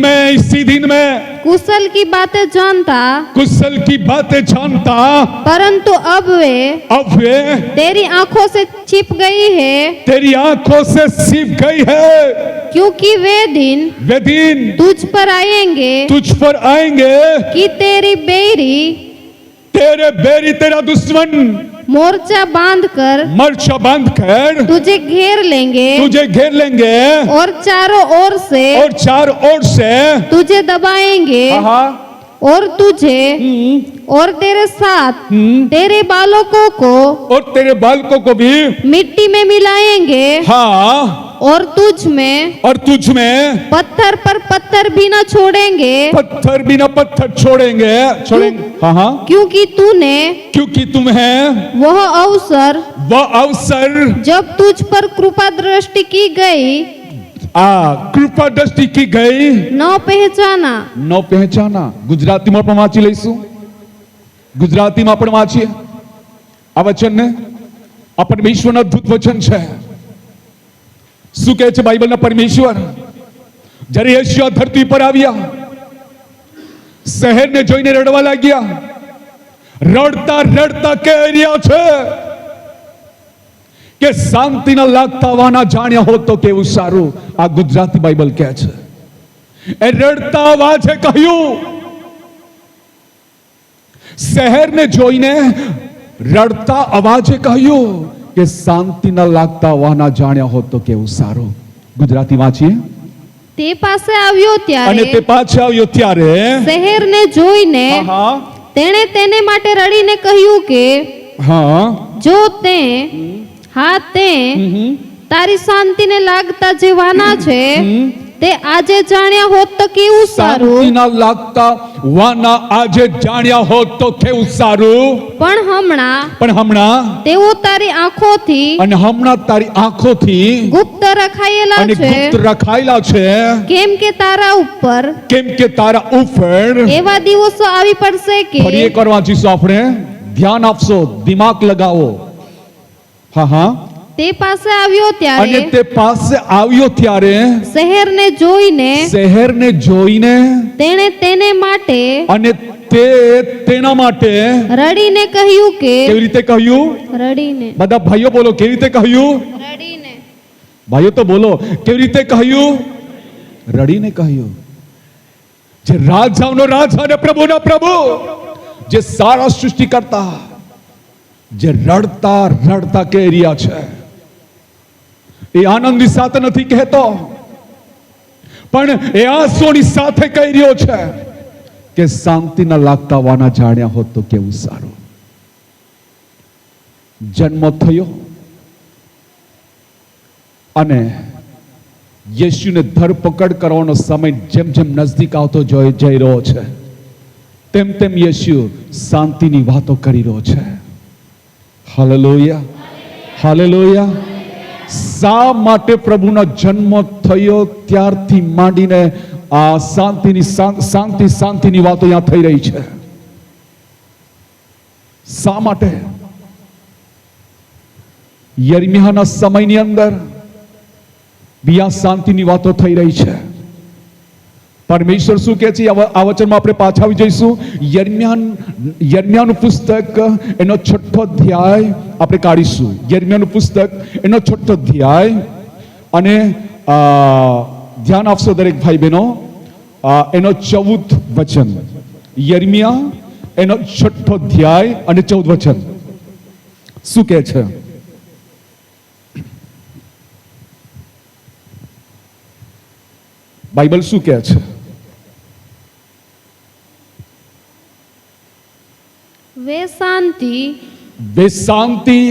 में कुशल की बातें जानता, कुशल की बातें जानता, परंतु अब वे तेरी आंखों से छिप गई है, तेरी आंखों से छिप गई है, क्योंकि वे दिन तुझ पर आएंगे पर आएंगे कि तेरे बैरी तेरा दुश्मन मोर्चा बांधकर तुझे घेर लेंगे और चारों ओर से तुझे दबाएंगे और तुझे और तेरे साथ तेरे बालकों को भी मिट्टी में मिलाएंगे, हाँ, और तुझ में पत्थर पर पत्थर भी न छोड़ेंगे, पत्थर छोड़ेंगे हाँ, क्योंकि तुम्हें वह अवसर जब तुझ पर कृपा दृष्टि की गई कृपा दृष्टि की गई न पहचाना ગુજરાતીમાં પણ વાંચી લઈશું, ગુજરાતીમાં પણ વાંચીએ આ વચનને. આ પરમેશ્વરનું અદ્ભુત વચન છે. શું કહે છે બાઇબલના પરમેશ્વર? જ્યારે યેશુઆ ધરતી પર આવ્યા, શહેરને જોઈને રડવા લાગ્યા, રડતા કહી રહ્યા છે કે શાંતિ ન લાગતા વાના જાણ્યા હોત તો કેવું સારું. આ ગુજરાતી બાઇબલ કહે છે. એ રડતા અવાજે કહ્યું, શહેરને જોઈને રડતા અવાજે કહ્યું કે શાંતિ ન લાગતા વાના જાણ્યા હોત તો કેવું સારું. ગુજરાતી વાંચીએ. તે પાસે આવ્યો અને તે પાછે આવ્યો ત્યારે શહેરને જોઈને તેણે તેને માટે રડીને કહ્યું કે જો તે તારી શાંતિને લાગતા જે વાના છે તે આજે જાણ્યા હોત તો કેવું સારું. શાંતિના લાગતા વાના આજે જાણ્યા હોત તો કેવું સારું. પણ હમણાં તેઓ તારી આંખોથી ગુપ્ત રખાયેલા છે, કેમ કે તારા ઉપર એવા દિવસો આવી પડશે કે. ફરી એકવાર વાંચીશું આપણે, ધ્યાન આપશો, દિમાગ લગાવો. હા, તે પાસે આવ્યો ત્યારે શહેરને જોઈને તેણે તેના માટે રડીને કહ્યું કે. કેવી રીતે કહ્યું? રડીને. બધા ભાઈઓ બોલો, કેવી રીતે કહ્યું? રડીને. ભાઈઓ તો બોલો, કેવી રીતે કહ્યું? રડીને કહ્યું. જે રાજાઓનો રાજા અને પ્રભુના પ્રભુ, જે સારા સૃષ્ટિ કરતા, જે રડતા કહી રહ્યા છે. એ આનંદની સાથે નથી કહેતો, પણ એ આંસુની સાથે કહી રહ્યો છે કે શાંતિ ન લાગતા વાના જાણ્યા હોત તો કેવું સારું. જન્મ થયો અને યેશુને ધરપકડ કરવાનો સમય જેમ નજદીક આવતો જઈ રહ્યો છે, તેમ યેશુ શાંતિની વાતો કરી રહ્યો છે. Hallelujah, hallelujah. શા માટે પ્રભુનો જન્મ થયો ત્યારથી માંડીને આ શાંતિની વાતો અહીંયા થઈ રહી છે? શા માટે? યર્મિયાના સમયની અંદર બી આ શાંતિની વાતો થઈ રહી છે. પરમેશ્વર શું કહે છે આ વચનમાં આપણે પાછા આવી જઈશું. યર્મિયાનું પુસ્તક એનો 6ઠો અધ્યાય આપણે કાઢીશું. યર્મિયાનું પુસ્તક એનો 6ઠો અધ્યાય અને ધ્યાન આપશો દરેક ભાઈ બહેનો, એનો 14 વચન. યર્મિયા એનો 6ઠો અધ્યાય અને 14 વચન શું કહે છે? બાઇબલ શું કહે છે? वे शांति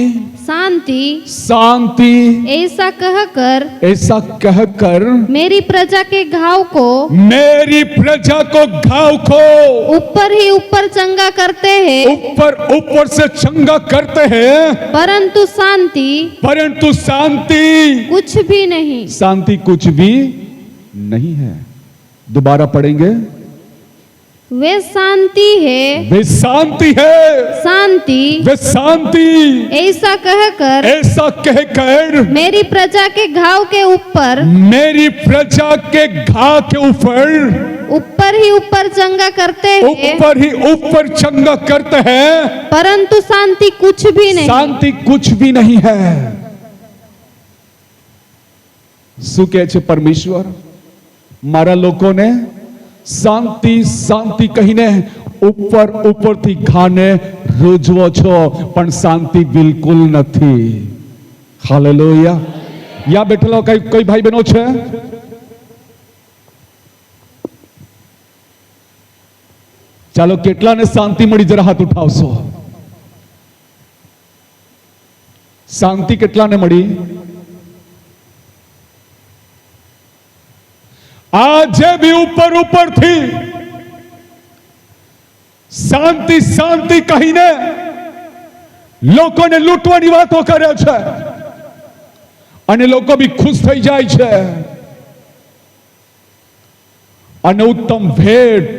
ऐसा कहकर मेरी प्रजा को घाव को ऊपर ही ऊपर चंगा करते हैं, ऊपर से चंगा करते हैं, परंतु शांति कुछ भी नहीं. शांति कुछ भी नहीं है. दोबारा पढ़ेंगे. वे शांति है, वे शांति है, शांति वे शांति ऐसा कहकर ऐसा कहकर मेरी प्रजा के घाव के ऊपर मेरी प्रजा के घाव के ऊपर ही ऊपर चंगा करते हैं, ऊपर ही ऊपर चंगा करते हैं, परंतु शांति कुछ भी नहीं। શાંતિ कुछ भी नहीं है। શું કહે છે પરમેશ્વર? મારા લોકોને શાંતિ શાંતિ કહીને ઉપર ઉપરથી ઘાને રોજવો છો, પણ શાંતિ બિલકુલ નથી। હાલેલુયા। યા બેઠેલો કોઈ ભાઈ બહેનો છે? ચાલો, કેટલાને શાંતિ મળી જરા હાથ ઉઠાવશો। શાંતિ કેટલાને મળી? આજે બી ઉપર ઉપરથી શાંતિ શાંતિ કહીને લોકોને લૂંટવાની વાતો કરે છે અને લોકો બી ખુશ થઈ જાય છે અને ઉત્તમ ભેટ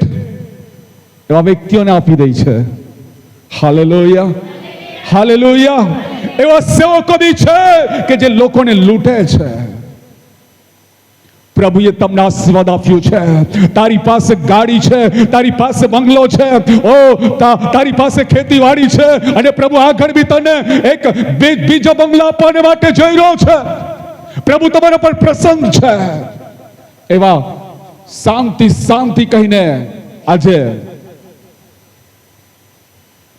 એવા વ્યક્તિઓને આપી દે છે। Hallelujah, hallelujah. એવા સેવકો બી છે કે જે લોકોને લૂંટે છે। પ્રભુએ તમને આશીર્વાદ આપ્યું છે। તારી પાસે ગાડી છે, તારી પાસે બંગલો છે, ઓ તારી પાસે ખેતીવાડી છે અને પ્રભુ આગળ બી તને એક બીજો બંગલો આપવાને માટે જઈ રહ્યો છે। પ્રભુ તમારા પર પ્રસન્ન છે। એવા શાંતિ શાંતિ કહીને આજે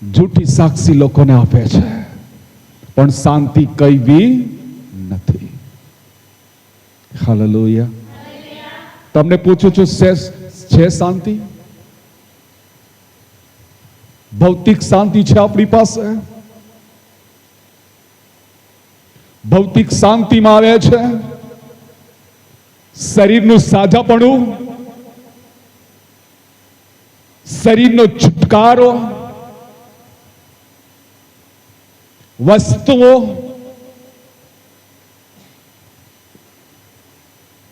જૂઠી સાક્ષી લોકોને આપે છે, પણ શાંતિ કઈ બી નથી। હાલેલુયા। તમને પૂછું છું, છે શાંતિ? ભૌતિક શાંતિ છે આપણી પાસે? ભૌતિક શાંતિમાં આવે છે શરીરનું સાજાપણું, શરીરનો છુટકારો, વસ્તુઓ,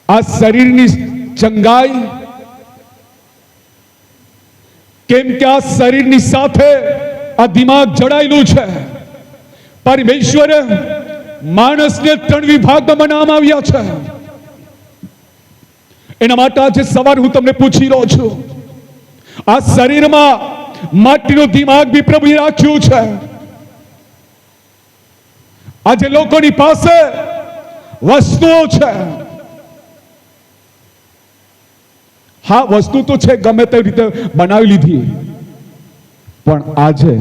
આ શરીરની ચંગાઈ, કેમ કે આ શરીરની સાથે આ દિમાગ જોડાયેલું છે। પરમેશ્વરે માણસને 3 વિભાગમાં બનાવવામાં આવ્યા છે। એના માટે આજે સવાર હું તમને પૂછી રહ્યો છું, આ શરીરમાં માટીનું દિમાગ બી પ્રભુએ રાખ્યું છે। આજે લોકોની પાસે વસ્તુઓ છે, હા વસ્તુ તો છે, ગમે તે રીતે બનાવી લીધી, પણ આજે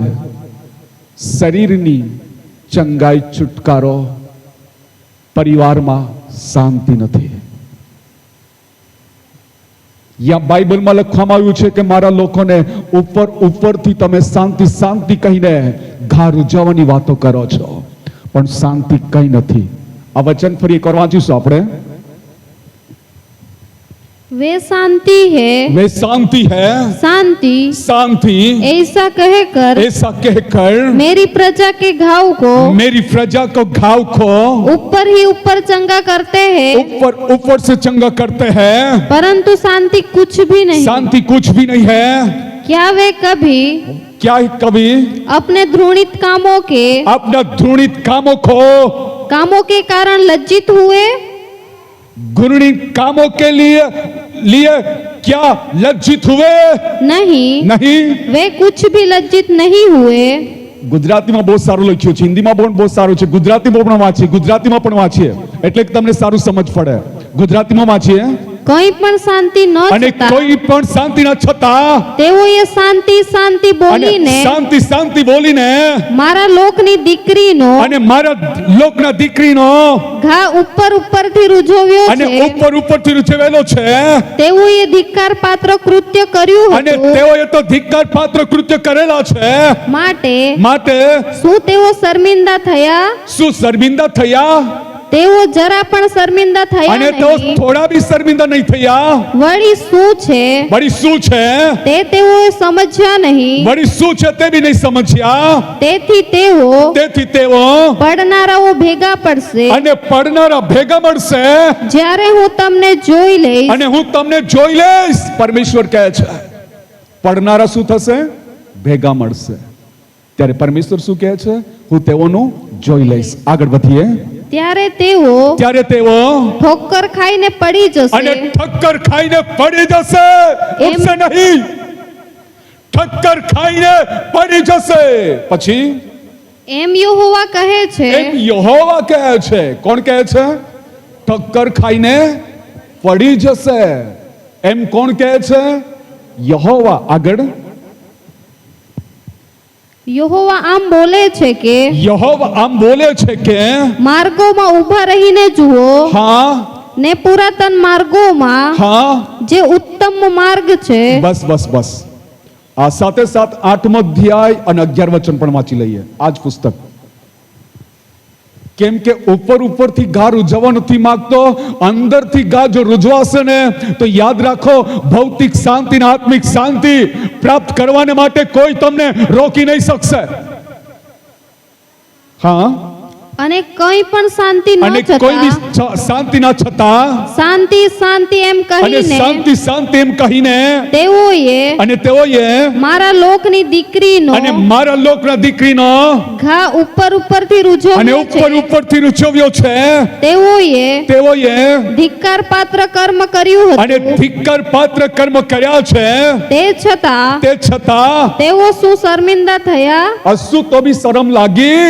શરીરની ચંગાઈ, છુટકારો, પરિવારમાં શાંતિ નથી। યા બાઇબલમાં લખવામાં આવ્યું છે કે મારા લોકોને ઉપર ઉપરથી તમે શાંતિ શાંતિ કહીને ઘા રૂઝવવાની વાતો કરો છો, પણ શાંતિ કઈ નથી। આ વચન ફરી એકવાર વાંચીશું આપણે। वे शांति है, वे शांति है, शांति शांति ऐसा कहकर मेरी प्रजा के घाव को ऊपर ही ऊपर चंगा करते हैं, ऊपर से चंगा करते हैं, परंतु शांति कुछ भी नहीं। शांति कुछ भी नहीं है। क्या वे कभी अपने घृणित कामों के कारण लज्जित हुए? घृणित कामों के लिए क्या लज्जित हुए? नहीं। वे कुछ भी लज्जित नहीं हुए। ગુજરાતીમાં બહુ સારું લખ્યું છે, હિન્દીમાં પણ બહુ સારું છે, ગુજરાતીમાં પણ વાંચીએ, ગુજરાતીમાં પણ વાંચીએ એટલે કે તમને સારું સમજ પડે। ગુજરાતીમાં વાંચીએ। કોઈ પણ શાંતિ ન અને છતાં કોઈ પણ શાંતિ ન છતાં તેઓએ શાંતિ શાંતિ બોલીને શાંતિ બોલીને મારા લોકની દીકરીનો અને મારા લોકના દીકરીનો ઘા ઉપર ઉપરથી રૂઝવ્યો અને છે। ઉપરથી રૂઝવેલો છે। તેઓએ ધિક્કાર પાત્ર કૃત્ય કર્યું અને હતું, તેઓએ તો ધિક્કાર પાત્ર કૃત્ય કરેલા છે। માટે શું તેઓ શર્મિંદા થયા? શું શર્મિંદા થયા? તેઓ જરા પણ શર્મિંદા થયા અને તેઓ નહીં। થોડા બી શર્મિંદા નહીં થયા। વળી શું છે તે તેઓએ સમજ્યા નહીં। વળી શું છે તે બી નહીં સમજ્યા। તેથી તેઓ પડનારાઓ ભેગા પડશે અને પડનારા ભેગા મળશે જ્યારે હું તમને જોઈ લઈશ। અને હું તમને જોઈ લઈશ। પરમેશ્વર કહે છે પડનારા શું થશે? ભેગા મળશે. ત્યારે પરમેશ્વર શું કહે છે? હું તેઓનું જોઈ લઈશ. આગળ વધીએ. ત્યારે તેઓ ઠોકર ખાઈને પડી જશે. અને ઠક્કર ખાઈને પડી જશે, ઉઠશે નહીં. ઠક્કર ખાઈને પડી જશે. પછી એમ યહોવા કહે છે. એમ યહોવા કહે છે. કોણ કહે છે? ઠક્કર ખાઈને પડી જશે. એમ કોણ કહે છે? યહોવા. આગળ. યહોવા આમ બોલે છે કે યહોવા આમ બોલે છે કે માર્ગોમાં ઊભા રહીને જુઓ. હા. ને પુરાતન માર્ગોમાં હા. જે ઉત્તમ માર્ગ છે. બસ બસ બસ. આ સાથે સાથ 8મો અધ્યાય અને 11 વચન પણ વાંચી લઈએ. આજ પુસ્તક. કેમ કે ઉપરથી ઘા રૂઝવવા નથી માંગતો, અંદરથી ઘા જો રૂઝવાશે ને તો યાદ રાખો, ભૌતિક શાંતિ અને આત્મિક શાંતિ પ્રાપ્ત કરવાને માટે કોઈ તમને રોકી નહીં શકશે. હા. અને કંઈ પણ શાંતિ ન અને કોઈ બી શાંતિ ના છતાં શાંતિ શાંતિ એમ અને કહીને શાંતિ શાંતિ એમ કહીને તેઓએ મારા લોકની દીકરીનો અને મારા લોકના દીકરીનો ઘા ઉપરથી અને રૂઝવ્યો છે. ઉપરથી રૂઝવ્યો છે. તેઓએ ધિક્કાર પાત્ર કર્મ કર્યું અને હતું. ધિક્કાર પાત્ર કર્મ કર્યા છે. તે છતાં તેઓ શું શર્મિંદા થયા? શું તો બી શરમ લાગી?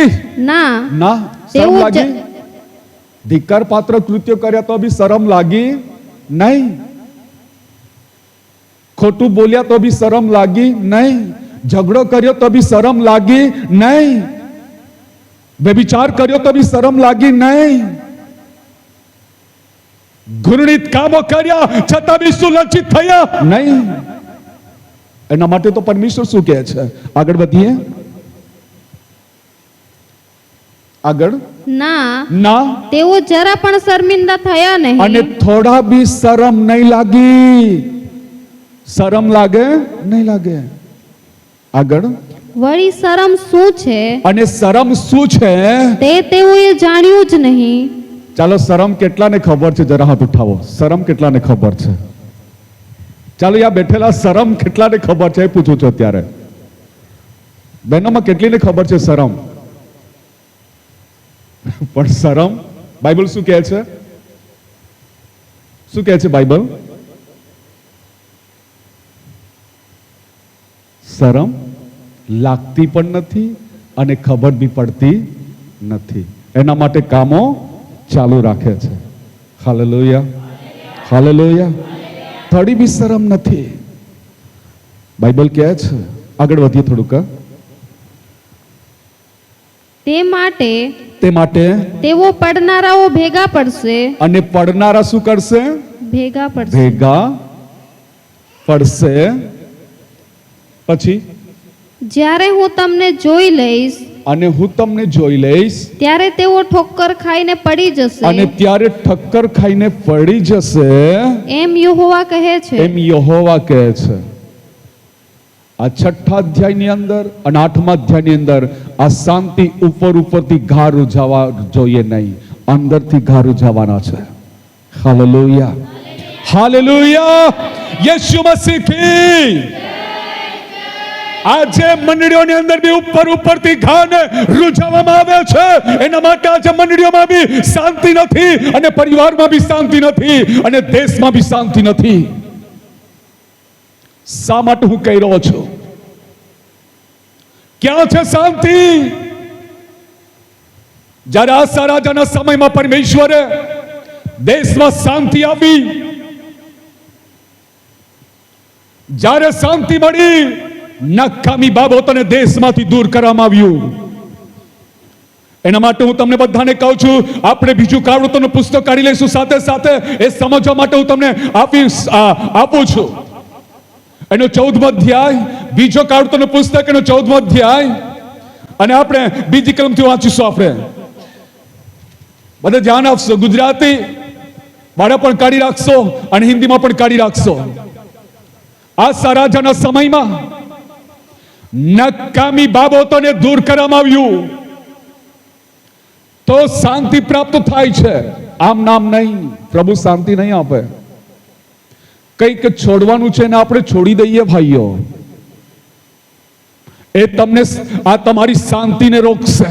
ના. શરમ તેઓ લાગી? ધિક્કાર પાત્ર કૃત્ય કર્યા તો બી શરમ લાગી નહીં. ખોટું બોલ્યા તો બી શરમ લાગી નહીં. ઝઘડો કર્યો તો બી શરમ લાગી નહીં. વ્યભિચાર કર્યો તો બી શરમ લાગી નહીં. ઘૃણિત કામો કર્યા છતાં બી શું લજ્જિત થયા નહીં. એના માટે તો પરમેશ્વર શું કહે છે? આગળ વધીએ. આગળ. ના. તેઓ જરા પણ શર્મિંદા થયા નહીં. અને થોડા બી શરમ નહીં લાગી. શરમ લાગે નહીં લાગે. આગળ. વળી શરમ શું છે? અને શરમ શું છે તે તેઓએ જાણ્યું જ નહીં. ચાલો, શરમ કેટલાને ખબર છે? જરા હાથ ઉઠાવો. શરમ કેટલાને ખબર છે? ચાલો, યા બેઠેલા શરમ કેટલાને ખબર છે એ પૂછું છું અત્યારે. બહેનોમાં કેટલીને ખબર છે શરમ? પણ શરમ બાઇબલ શું કહે છે? શું કહે છે બાઇબલ? શરમ લાગતી પણ નથી અને ખબર બી પડતી નથી. એના માટે કામો ચાલુ રાખે છે. Hallelujah, hallelujah. થોડી બી શરમ નથી. બાઇબલ કહે છે. આગળ વધીએ થોડુંક. તે માટે તેઓ પડનારાઓ ભેગા પડશે. અને પડનારા શું કરશે? ભેગા પડશે. ભેગા પડશે. પછી જ્યારે હું તમને જોઈ લઈશ અને હું તમને જોઈ લઈશ ત્યારે તેઓ ઠોકર ખાઈને પડી જશે. અને ત્યારે ઠક્કર ખાઈને પડી જશે. એમ યહોવા કહે છે. એમ યહોવા કહે છે. આ 6થા અધ્યાયની અંદર અને 8મા અધ્યાયની અંદર આ શાંતિ ઉપરથી ઘા રૂઝાવા જોઈએ નહીં, અંદરથી ઘા રૂઝાવાના છે. Hallelujah, hallelujah. યેશુ મસીહ કી. આજે મંડળીઓની અંદર બી ઉપરથી ઘાને રૂઝાવવામાં આવે છે. એના માટે આજે મંડળીઓમાં બી શાંતિ નથી અને પરિવારમાં બી શાંતિ નથી અને દેશમાં બી શાંતિ નથી. શા માટે હું કહી રહ્યો છું? ક્યાં છે શાંતિ? જ્યારે આસા રાજાના સમયમાં પરમેશ્વરે દેશમાં શાંતિ આપી, જ્યારે શાંતિ મળી, નકામી બાબતોને દેશમાંથી દૂર કરવામાં આવ્યું. એના માટે હું તમને બધાને કહું છું, આપણે બીજું કાવતોનું પુસ્તક કાઢી લઈશું. સાથે સાથે એ સમજવા માટે હું તમને આપું છું. એનો 14મો અધ્યાય, બીજો કાવતોનું પુસ્તક, એનો 14મો અધ્યાય, અને આપણે બીજી કલમથી વાંચીશું. આપણે બધા ધ્યાન આપશો. ગુજરાતી બાળા પણ કાઢી રાખશો અને હિન્દીમાં પણ કાઢી રાખશો. આસા રાજાના સમયમાં નકામી બાબતોને દૂર કરવામાં આવ્યું તો શાંતિ પ્રાપ્ત થાય છે. આમ નામ નહીં. પ્રભુ શાંતિ નહીં આપે. કંઈક છોડવાનું છે ને આપણે છોડી દઈએ ભાઈઓ. એ તમને આ તમારી શાંતિને રોકશે,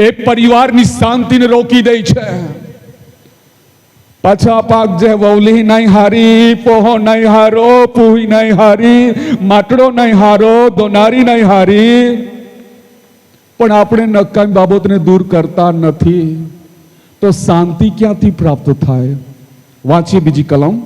એ પરિવારની શાંતિને રોકી દે છે. પાછા પાક જે વવલી નહીં હારી, પોહો નહીં હારો, પૂહી નહીં હારી, માટડો નહીં હારો, દોનારી નહીં હારી. પણ આપણે નકામી બાબતને દૂર કરતા નથી તો શાંતિ ક્યાંથી પ્રાપ્ત થાય? વાંચીએ બીજી કલમ.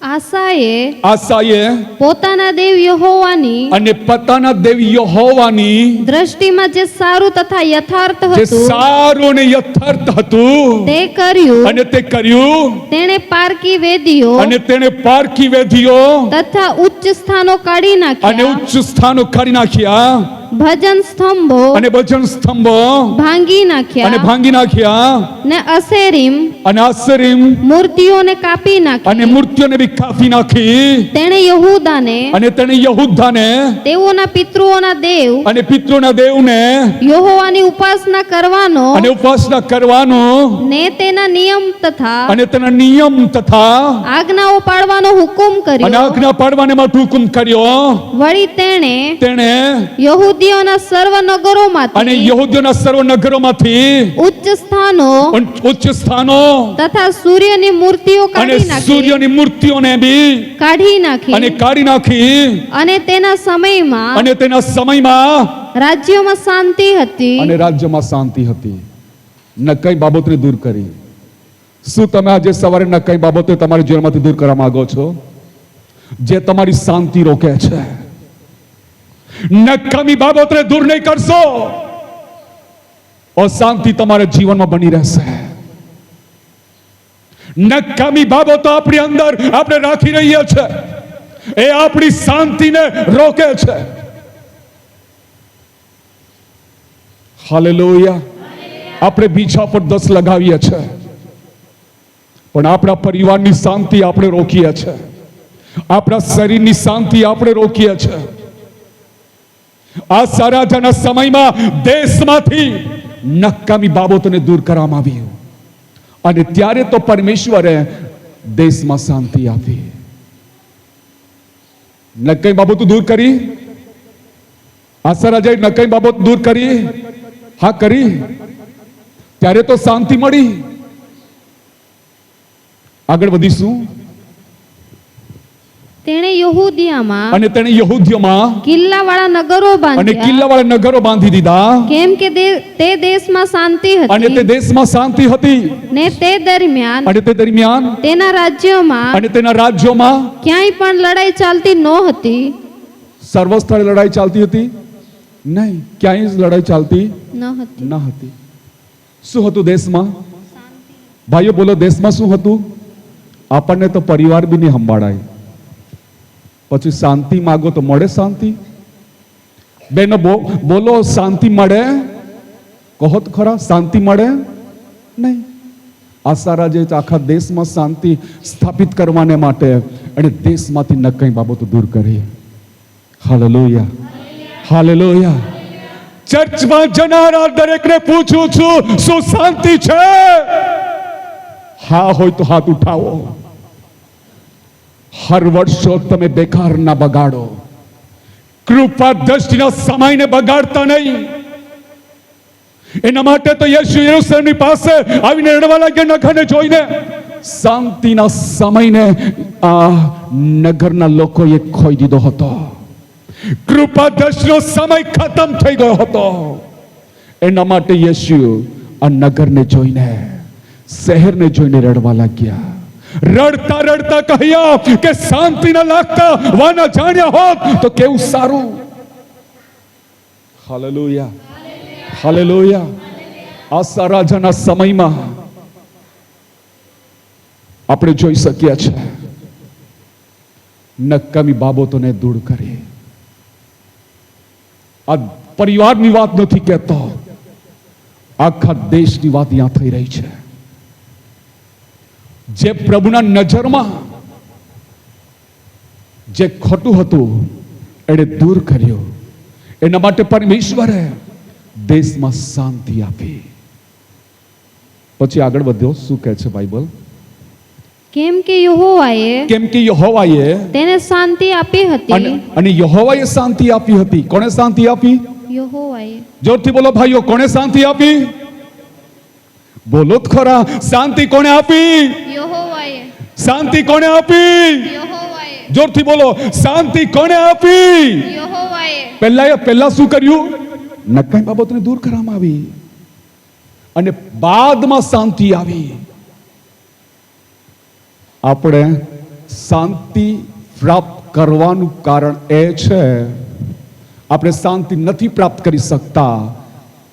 આસાએ પોતાના દેવ યહોવાની અને પોતાના દેવ યહોવાની દ્રષ્ટિમાં જે સારું તથા યથાર્થ જે હતું સારું અને યથાર્થ હતું તે કર્યું, અને તે કર્યું, તેણે પારકી વેદીઓ અને તેણે પારકી વેદીઓ તથા ઉચ્ચ સ્થાનો કાઢી અને નાખ્યા, ઉચ્ચ સ્થાનો કાઢી નાખ્યા, ભજન સ્તંભો અને ભજન સ્તંભો ભાંગી અને નાખ્યા, ભાંગી નાખ્યા, ને અસેરીમ અને આસરીમ મૂર્તિઓને કાપી અને નાખી. મૂર્તિઓને બી કાપી નાખી, તેણે યહૂદાને અને તેણે યહૂદાને તેઓના પિતૃઓના દેવ અને પિતૃના દેવને યહોવાની ઉપાસના કરવાનો અને ઉપાસના કરવાનો ને તેના નિયમ તથા અને તેના નિયમ તથા આજ્ઞાઓ પાળવાનો હુકમ અને કર્યો. આજ્ઞા પાડવાને માટે હુકમ કર્યો. વળી તેણે તેણે યહૂદીઓના સર્વ અને નગરોમાંથી યહૂદીઓના સર્વ નગરોમાંથી ઉચ્ચ સ્થાનો ઉચ્ચ સ્થાનો તથા સૂર્યની મૂર્તિઓ અને કાઢી નાખી, સૂર્યની મૂર્તિઓને બી કાઢી અને નાખી. કાઢી નાખી. અને તેના સમયમાં અને તેના સમયમાં રાજ્યોમાં શાંતિ હતી. અને રાજ્યમાં શાંતિ હતી. નકાઈ બાબતને દૂર કરી. શું તમે આજે સવારે નકાઈ બાબતો તમારા જીવનમાંથી દૂર કરવા માંગો છો? જે તમારી શાંતિ રોકે છે. નકામી બાબતને દૂર નહીં કરશો, અશાંતિ તમારા જીવનમાં બની રહેશે. નકામી બાબતો આપણી અંદર આપણે રાખી રહીએ છે, એ આપણી શાંતિને રોકે છે. હાલેલુયા. આપણે બીજા પર 10 લગાવીએ છે, પણ આપણા પરિવારની શાંતિ આપણે રોકીએ છે, આપણા શરીરની શાંતિ આપણે રોકીએ છે. આ રાજાના સમયમાં દેશમાંથી નકામી બાબતોને દૂર કરવામાં આવી, અને ત્યારે તો પરમેશ્વરે દેશમાં શાંતિ આપી. નકામી બાબતો દૂર કરી. આસા રાજાએ નકામી બાબત દૂર કરી. હા, કરી. ત્યારે તો શાંતિ મળી. આગળ વધીશું. તેણે યહૂદિયામાં અને તેણે યહૂદીઓમાં કિલ્લાવાળા નગરો અને બાંધ્યા, કિલ્લાવાળા નગરો બાંધી દીધા, કેમ કે તે દેશમાં શાંતિ અને તે હતી. દેશમાં શાંતિ હતી. ને તે દરમિયાન અને તે દરમિયાન તેના રાજ્યોમાં અને તેના રાજ્યોમાં ક્યાંય પણ લડાઈ ચાલતી નહોતી. સર્વ સ્થળે લડાઈ ચાલતી હતી નહીં, ક્યાંય લડાઈ ચાલતી નહોતી. ન હતી. શું હતું દેશમાં? ભાઈઓ બોલો, દેશમાં શું હતું? આપણને તો પરિવાર બી નહીં સંભાળાય. પછી શાંતિ માગો તો મળે શાંતિ? બેનો બોલો, શાંતિ મળે? કહો તો ખરા, શાંતિ મળે નહીં. આસા રાજે આખા દેશમાં શાંતિ સ્થાપિત કરવાને માટે અને દેશમાંથી નકાઈ બાબતો દૂર કરી. Hallelujah, hallelujah. ચર્ચમાં જનારા દરેકને પૂછું છું, શું શાંતિ છે? હા હોય તો હાથ ઉઠાવો. હર વર્ષો તમે બેકાર ના બગાડો. કૃપા દ્રષ્ટિના સમયને બગાડતા નહીં. એના માટે તો યેશુ યરૂશલેમની પાસે આવીને રડવા લાગ્યા નગરને જોઈને. શાંતિના સમયને આ નગરના લોકોએ ખોઈ દીધો હતો. કૃપા દ્રષ્ટિનો સમય ખતમ થઈ ગયો હતો. એના માટે યેશુ આ નગરને જોઈને, શહેરને જોઈને રડવા લાગ્યા. રડતા રડતા કહ્યા કે શાંતિ ન લાગતા વાના જાણ્યા હોત તો કેવું સારું. Hallelujah, hallelujah. આસા રાજાના સમયમાં આપણે જોઈ શકીએ છીએ નકામી બાબતોને દૂર કરી. આ પરિવારની વાત નથી કહેતો, આખા દેશની વાત અહીંયા થઈ રહી છે. જે પ્રભુના નજરમાં જે ખોટું હતું એને દૂર કર્યું. એના માટે પરમેશ્વરે દેશમાં શાંતિ આપી. પછી આગળ વધ્યો. શું કહે છે બાઇબલ? કેમ કે યહોવાએ કેમ કે યહોવાએ તેને શાંતિ આપી હતી. અને યહોવાએ શાંતિ આપી હતી. કોણે શાંતિ આપી? યહોવાએ. જોરથી બોલો ભાઈઓ, કોણે શાંતિ આપી? બોલો જ ખરા, શાંતિ કોણે આપી? યહોવાએ. શાંતિ કોણે આપી? યહોવાએ. જોરથી બોલો, શાંતિ કોણે આપી? યહોવાએ. પહેલા શું કર્યું? નકાઈ બાબતને દૂર કરવામાં આવી અને બાદમાં શાંતિ આવી. આપણે શાંતિ પ્રાપ્ત કરવાનું કારણ એ છે, આપણે શાંતિ નથી પ્રાપ્ત કરી શકતા,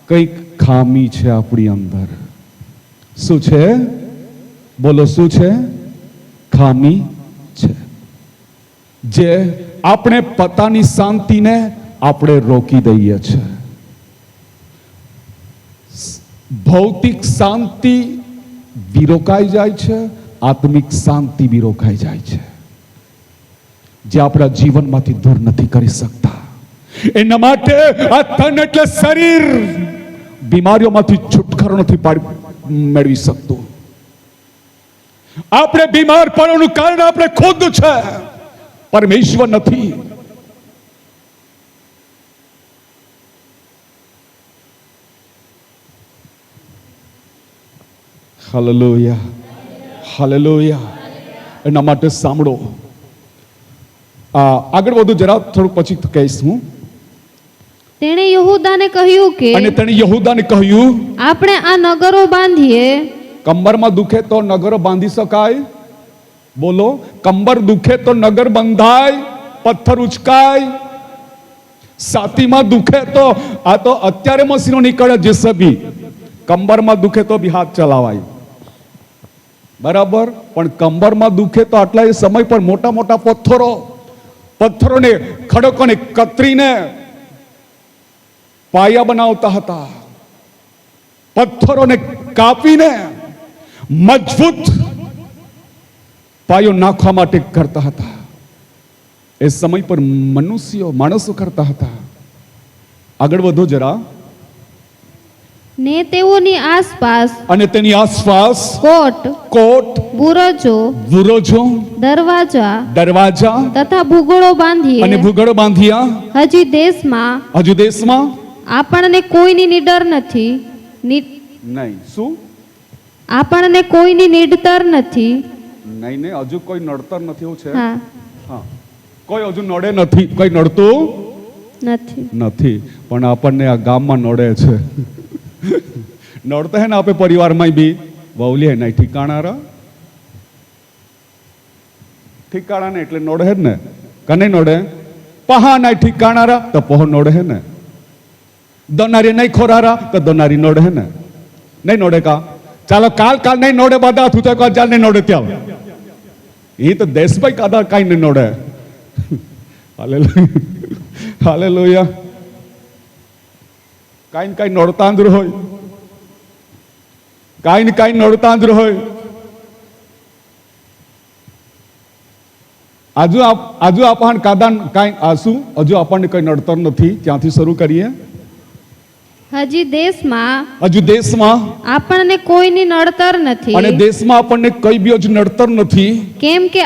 કંઈક ખામી છે આપણી અંદર. શું છે? બોલો, શું છે? ખામી છે, જે આપણે પોતાની શાંતિને આપણે રોકી દઈએ છીએ. ભૌતિક શાંતિ વિરોકાઈ જાય છે, આત્મિક શાંતિ વિરોકાઈ જાય છે, જે આપણા જીવનમાંથી દૂર નથી કરી શકતા. એના માટે આ તન એટલે શરીર બીમારીઓમાંથી છુટકારો નથી મેળવી શકતું. આપણે બીમાર પડવાનું કારણ આપણે ખુદ છે, પરમેશ્વર નથી. Hallelujah, hallelujah. એના માટે સાંભળો, આગળ વધુ જરા થોડું પછી કહીશ હું. તેણે યહૂદાને કહ્યું કે, અને તેણે યહૂદાને કહ્યું, આપણે આ નગરો બાંધીએ. કંબરમાં દુખે તો નગરો બાંધી શકાય? બોલો, કંબર દુખે તો નગર બંધાય, પથ્થર ઉચકાય. છાતીમાં દુખે તો, આ તો અત્યારે મશીનો નીકળે જેસીબી, કંબરમાં દુખે તો બી હાથ ચલાવાય, બરાબર. પણ કંબરમાં દુખે તો આટલા એ સમય પર મોટા મોટા પથ્થરોને ખડકોને કતરીને પાયા બનાવતા હતા, પથ્થરોને કાપીને મજબૂત પાયો નાખવા માટે કરતા હતા. એ સમય પર માણસો કરતા હતા. આગળ વધો જરા. ને તેઓની આસપાસ, અને તેની આસપાસ કોટ, બુરુજો, દરવાજા તથા ભૂગોળો બાંધીએ. અને ભૂગોળો બાંધ્યા. હજી દેશમાં આપણને કોઈની નિડર નથી. નહીં, શું? આપણને કોઈની નિડતર નથી. નહીં, હજુ કોઈ નડતર નથી, એવું છે? હા, કોઈ હજુ નડે નથી, કોઈ નડતું નથી. પણ આપણને આ ગામમાં નડે છે. નડતા હે ને, આપણે પરિવારમાં બી વવલી હે નહીં ઠીકાણા ને એટલે નડે હે ને. કને નડે? પહા નહીં ઠીકાણા તો પહો નડે હે ને. દોનારી નહીં ખોરારા તો દોનારી નડે હે ને. નહીં નડે કા? ચાલો કાલ નહીં નડે, બધા તું તો જાલ નહીં નડે ત્યાં. એ તો દેશભાઈ કાદા કાંઈ નહીં નડે. હાલેલુયા. કાંઈ નડતા અંદર હોય, કાંઈ નડતા અંદર હોય. આજુ આપણને કાદા કાંઈ આસુ, હજુ આપણને કઈ નડતર નથી. ત્યાંથી શરૂ કરીએ. હજી દેશમાં આપણને કોઈની નડતર નથી. અને દેશમાં આપણને કઈ બી હજુ નડતર નથી. કેમ કે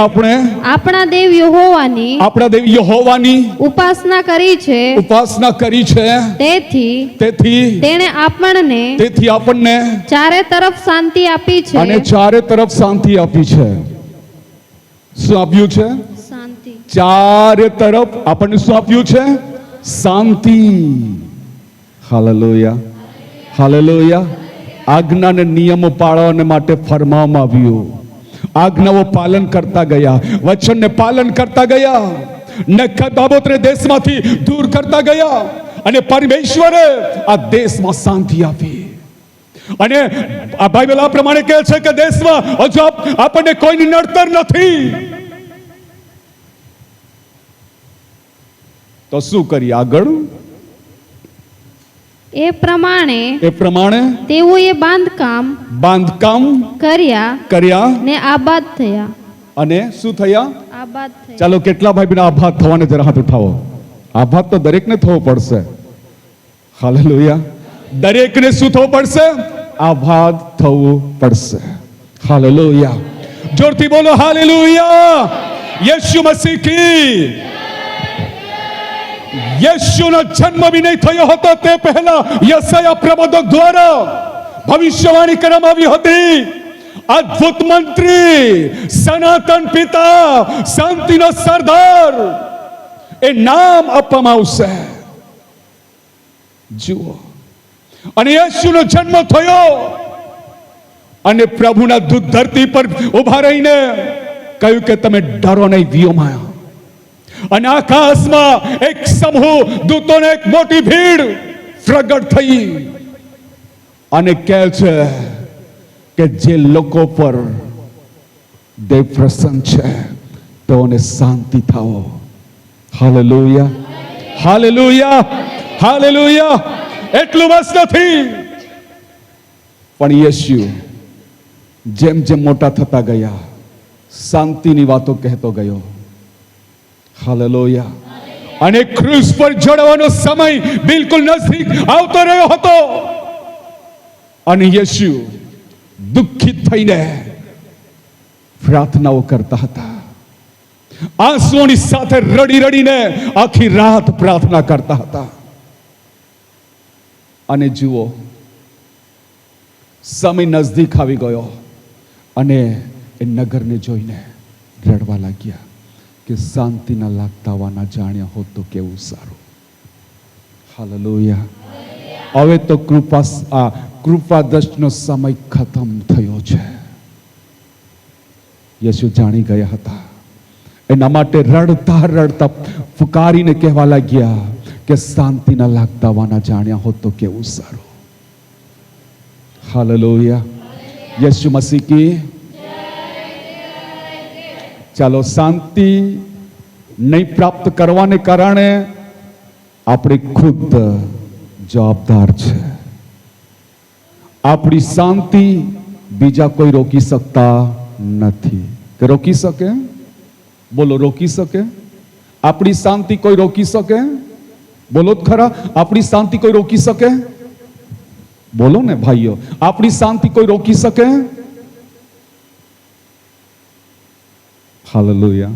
આપણે આપણા દેવ યહોવાની ઉપાસના કરી છે. તેથી તેણે આપણને ચારે તરફ શાંતિ આપી છે. અને ચારે તરફ શાંતિ આપી છે. શું આપ્યું છે? શાંતિ. ચારે તરફ આપણને શું આપ્યું છે? શાંતિ. Hallelujah, hallelujah. આજ્ઞા અને નિયમો પાળવાને માટે ફરમાવવામાં આવ્યું. આજ્ઞાઓ પાલન કરતા ગયા, વચનને પાલન કરતા ગયા, નકામી બાબતોને દેશમાંથી દૂર કરતા ગયા, અને પરમેશ્વરે આ દેશમાં શાંતિ આપી. અને આ બાઇબલ આ પ્રમાણે કહે છે કે દેશમાં હજુ આપણને કોઈની નડતર નથી. તો શું કરીએ આગળ? એ પ્રમાણે તેઓએ બાંધકામ કર્યા ને આબાદ થયા. અને શું થયા? આબાદ થયા. ચાલો, કેટલા ભાઈ બહેન આબાદ થવાને જરા હાથ ઉઠાવો. આબાદ તો દરેકને થવો પડશે. હાલેલુયા. દરેકને શું થવું પડશે? આબાદ થવું પડશે. હાલેલુયા. જોરથી બોલો હાલેલુયા. યીશુ મસીહ કી. યીશુનો જન્મ બી નહીં થયો હતો તે પહેલા યશાયા પ્રબોધક દ્વારા ભવિષ્યવાણી કરવામાં આવી હતી. અદ્ભુત મંત્રી, સનાતન પિતા, શાંતિનો સરદાર એ નામ આપવામાં આવશે. જુઓ, અને યેશુનો જન્મ થયો અને પ્રભુના દૂત ધરતી પર ઉભા રહીને કહ્યું કે તમે ડરો નહીં, વ્યોમાયા. અને આકાશમાં એક સમૂહ દૂતોને એક મોટી ભીડ પ્રગટ થઈ અને કહે છે કે જે લોકો પર દેવ પ્રસન્ન છે તેઓને શાંતિ થાઓ. Hallelujah, hallelujah, hallelujah. એટલું બસ નથી, પણ યેશુ જેમ જેમ મોટા થતા ગયા શાંતિની વાતો કહેતો ગયો. હાલેલુયા. અને ક્રૂસ પર ચડવાનો સમય બિલકુલ નજીક આવતો રહ્યો હતો અને યેશુ દુઃખિત થઈને પ્રાર્થનાઓ કરતા હતા. આંસુઓની સાથે રડી રડીને આખી રાત પ્રાર્થના કરતા હતા. અને જુઓ, સમય નજદીક આવી ગયો અને એ નગરને જોઈને રડવા લાગ્યા કે શાંતિના લાગતા હોવાના જાણ્યા હોત તો કેવું સારું. હાલેલુયા. હવે તો કૃપા દ્રષ્ટિનો સમય ખતમ થયો છે. યેશુ જાણી ગયા હતા. એના માટે રડતા રડતા પુકારીને કહેવા લાગ્યા કે શાંતિના લાગતા હોવાના જાણ્યા હોત તો કેવું સારું. હાલેલુયા. યેશુ મસીહ કી. ચાલો, શાંતિ નહીં પ્રાપ્ત કરવાને કારણે આપણે ખુદ જવાબદાર છે. આપણી શાંતિ બીજા કોઈ રોકી શકતા નથી. કે રોકી શકે? બોલો, રોકી શકે? આપણી શાંતિ કોઈ રોકી શકે? બોલો જ ખરા, આપણી શાંતિ કોઈ રોકી શકે? બોલો ને ભાઈઓ, આપણી શાંતિ કોઈ રોકી શકે? Hallelujah,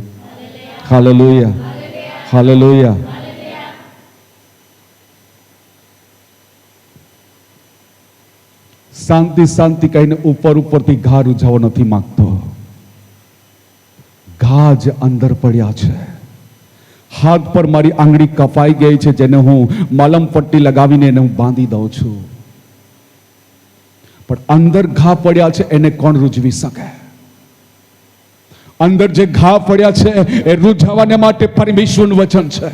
hallelujah, hallelujah. શાંતિ શાંતિ કહીને ઉપર ઉપરથી ઘા રૂઝાવો નથી માંગતો. ઘા જ અંદર પડ્યા છે. હાથ પર મારી આંગળી કપાઈ ગઈ છે, જેને હું મલમ પટ્ટી લગાવીને એને હું બાંધી દઉં છું, પણ અંદર ઘા પડ્યા છે એને કોણ રૂઝવી શકે? અંદર જે ઘા પડ્યા છે એ રૂઝાવાને માટે પરમેશ્વરનું વચન છે.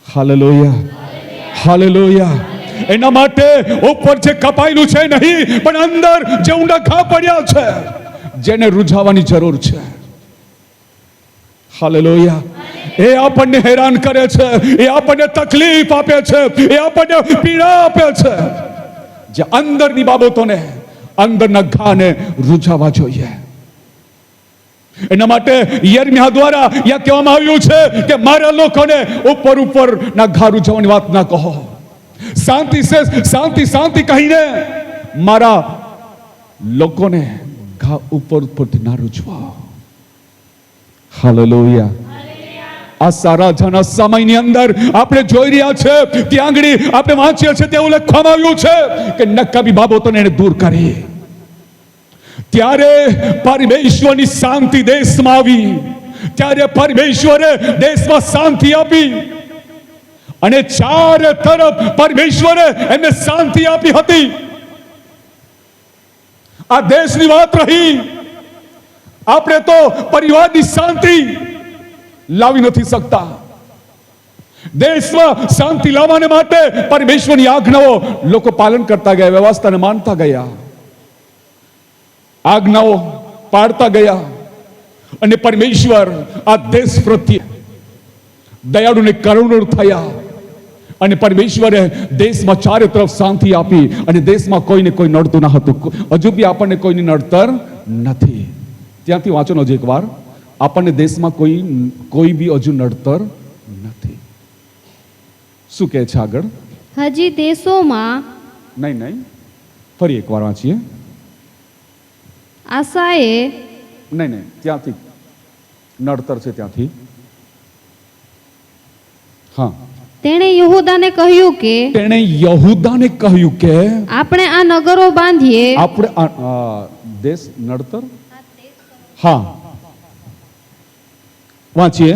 Hallelujah, hallelujah. એના માટે ઉપર જે કપાયેલું છે નહીં, પણ અંદર જે ઊંડા ઘા પડ્યા છે જેને રૂઝાવાની જરૂર છે. હાલેલુયા. એ આપણને હેરાન કરે છે, એ આપણને તકલીફ આપે છે, એ આપણને પીડા આપે છે. જે અંદરની બાબતોને, અંદરના ઘાને રૂઝાવા જોઈએ. એના માટે યર્મિયા દ્વારા યા કહેવામાં આવ્યું છે કે મારા લોકોને ઉપર ઉપરના ઘા રૂઝાવાની વાત ના કહો. શાંતિ સે શાંતિ શાંતિ કહીને મારા લોકોને ઘા ઉપર ઉપરથી ના રૂઝવાઓ. હાલેલુયા. આ સારા જના સમયની અંદર આપણે જોઈ રહ્યા છે, ત્યાં આગળ આપણે વાંચીએ છીએ તેવું લખવામાં આવ્યું છે કે નકામી બાબતોને એને દૂર કરી. ત્યારે પરમેશ્વરની શાંતિ દેશમાં આવી. ત્યારે પરમેશ્વરે દેશમાં શાંતિ આપી અને ચારે તરફ પરમેશ્વરે એમને શાંતિ આપી હતી. આ દેશની વાત રહી, આપણે તો પરિવારની શાંતિ લાવી નથી શકતા. દેશમાં શાંતિ લાવવાને માટે પરમેશ્વરની આજ્ઞાઓ લોકો પાલન કરતા ગયા, વ્યવસ્થાને માનતા ગયા, આજ્ઞાઓ પાડતા ગયા અને પરમેશ્વર આ દેશ પ્રત્યે દયાળુ ને કરુણ થયા અને પરમેશ્વરે દેશમાં ચારે તરફ શાંતિ આપી અને દેશમાં કોઈને કોઈ નડતું ન હતું. હજુ બી આપણને કોઈની નડતર નથી. ત્યાંથી વાંચો ને હજુ એકવાર, આપણને દેશમાં કોઈ બી હજુ નડતર નથી. શું કહે છે આગળ? હજી દેશોમાં નહીં, ફરી એકવાર વાંચીએ. આસાએ નહીં ત્યાંથી નડતર છે ત્યાંથી. હા. તેણે યહૂદાને કહ્યું કે તેણે યહૂદાને કહ્યું કે આપણે આ નગરો બાંધીએ. આપણે દેશ નડતર. હા, વાંચીએ.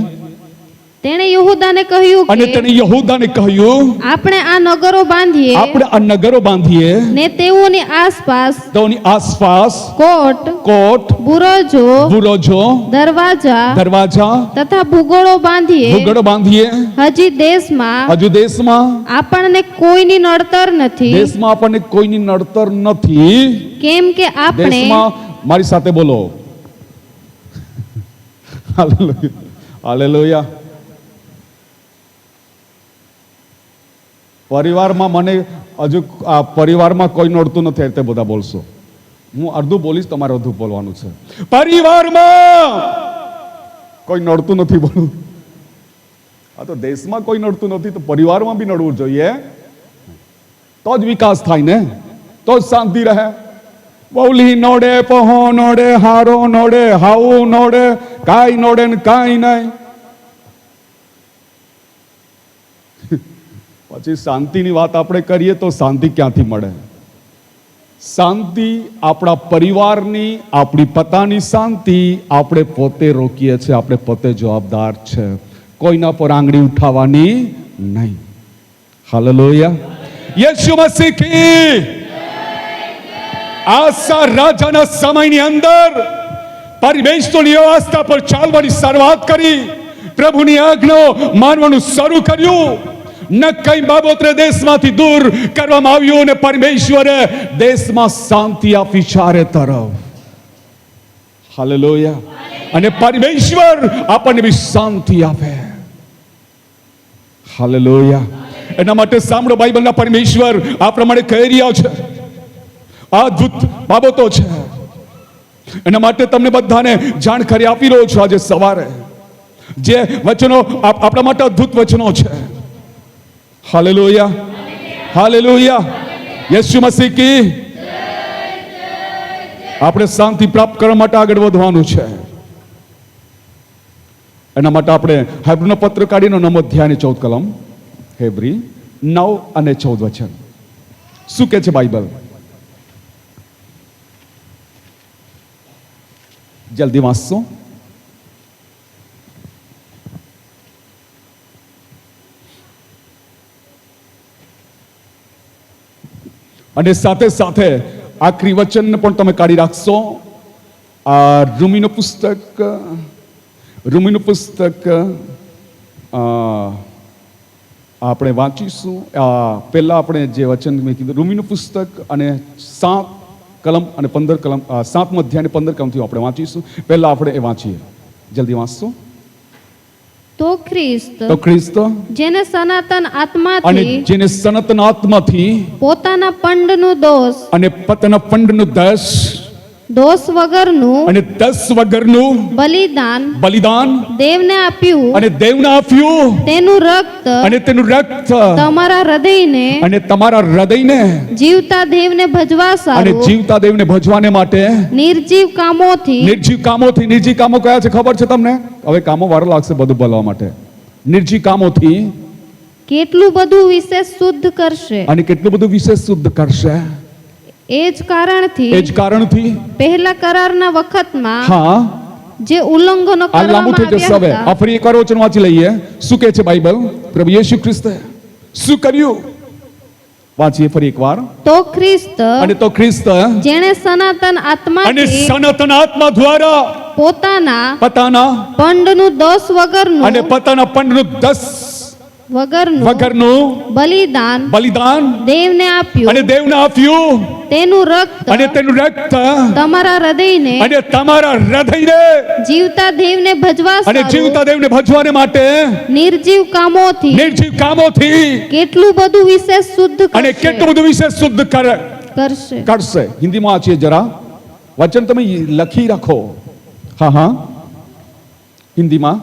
તેણે યહૂદાને કહ્યું અને કે તેણે યહૂદાને કહ્યું આપણે આ નગરો બાંધીએ આપણે આ નગરો બાંધીએ ને તેઓની આસપાસ તેની આસપાસ કોટ, કોટ, બુરુજો, બુરુજો, દરવાજા દરવાજા તથા ભૂગોળો બાંધીએ. ભૂગોળો બાંધીએ. હજી દેશમાં હજુ દેશમાં આપણને કોઈની નડતર નથી, દેશમાં આપણને કોઈની નડતર નથી. કેમ કે આપણે દેશમાં, મારી સાથે બોલો, હાલેલુયા, હાલેલુયા. પરિવારમાં મને હજુ આ પરિવારમાં કોઈ નડતું નથી તે બધા બોલશો. હું અડધું બોલીશ, તમારે અડધું બોલવાનું છે. પરિવારમાં કોઈ નડતું નથી બોલું. આ તો દેશમાં કોઈ નડતું નથી તો પરિવારમાં બી નડવું જોઈએ. તો જ વિકાસ થાય ને, તો જ શાંતિ રહે. બહુલી નડે, પહો નડે, હારો નડે, હાવું નડે, કાંઈ નડે ને કાંઈ નહીં. પછી શાંતિની વાત આપણે કરીએ તો શાંતિ ક્યાંથી મળે? શાંતિ આપણા પરિવારની, આપણી પોતાની શાંતિ આપણે પોતે રોકીએ છીએ. આપણે પોતે જવાબદાર છે. કોઈના પર આંગળી ઉઠાવવાની નહીં. હાલેલુયા. યેસુ મસીહ કી. આસા રાજાના સમયની અંદર પરમેશ્વરની વ્યવસ્થા પર ચાલવાની શરૂઆત કરી, પ્રભુની આજ્ઞાઓ માનવાનું શરૂ કર્યું. ન કઈ બાબતને દેશમાંથી દૂર કરવામાં આવ્યું અને પરમેશ્વરે દેશમાં શાંતિ આપી ચારે તરફ. હાલેલુયા. અને પરમેશ્વર આપણને બી શાંતિ આપે. હાલેલુયા. એના માટે સાંભળો, બાઇબલના પરમેશ્વર આ પ્રમાણે કહી રહ્યા છે. અદ્ભુત બાબતો છે. એના માટે તમને બધાને જાણકારી આપી રહ્યો છું આજે સવારે. જે વચનો આપણા માટે અદ્ભુત વચનો છે. Hallelujah, hallelujah. યેસુ મસીહ કી. આપણે શાંતિ પ્રાપ્ત કરવા માટે આગળ વધવાનું છે. એના માટે આપણે હેબ્રીનો પત્ર કાઢીને 9 અધ્યાય 14 કલમ. હેબ્રી 9 અને 14 વચન શું કહે છે બાઇબલ? જલ્દી વાંચશો. અને સાથે સાથે આખરી વચનને પણ તમે કાઢી રાખશો. આ રૂમીનું પુસ્તક આપણે વાંચીશું. પહેલા આપણે જે વચન મેં કીધું રૂમીનું પુસ્તક અને 7 કલમ અને 15 કલમ, 7મો અધ્યાય અને 15 કલમથી આપણે વાંચીશું. પહેલા આપણે એ વાંચીએ. જલ્દી વાંચશો. તો ખ્રિસ્ત જેને સનાતન અને આત્માથી જેને સનાતન આત્માથી પોતાના પંડનું દોષ અને પોતાના પંડનું દોષ વગરનું અને દસ વગરનું બલિદાન દેવને આપ્યું અને દેવને આપ્યું. તેનું રક્ત અને તેનું રક્ત તમારા હૃદયને અને તમારા હૃદયને જીવતા દેવને ભજવા અને સારું જીવતા દેવને ભજવાને માટે નિર્જીવ કામોથી નિર્જીવ કામો કયા છે ખબર છે તમને? હવે કામો વારો લાગશે બધું બોલવા માટે. નિર્જીવ કામોથી કેટલું બધું વિશેષ શુદ્ધ કરશે. અને કેટલું બધું વિશેષ શુદ્ધ કરશે. એ જ કારણથી પહેલા કરારના વખતમાં હા, જે ઉલ્લંઘનો આ લાંબુ થઈ જશે. હવે કરવામાં આ ફરી એકવાર વચન વાંચી લઈએ. શું કહે છે બાઇબલ? પ્રભુ યેશુ ખ્રિસ્તે શું કર્યું? વાંચીએ ફરી એકવાર. તો ખ્રિસ્ત જેણે સનાતન આત્મા દ્વારા પોતાના પંડનું દોષ વગરનું બલિદાન દેવને આપ્યું. તેનું રક્ત તમારા હૃદયને જીવતા દેવને ભજવા ભજવાને માટે નિર્જીવ કામોથી કેટલું બધું વિશેષ શુદ્ધ કરશે. હિન્દીમાં વાંચીએ જરા. વચન તમે લખી રાખો. હા, હિન્દીમાં.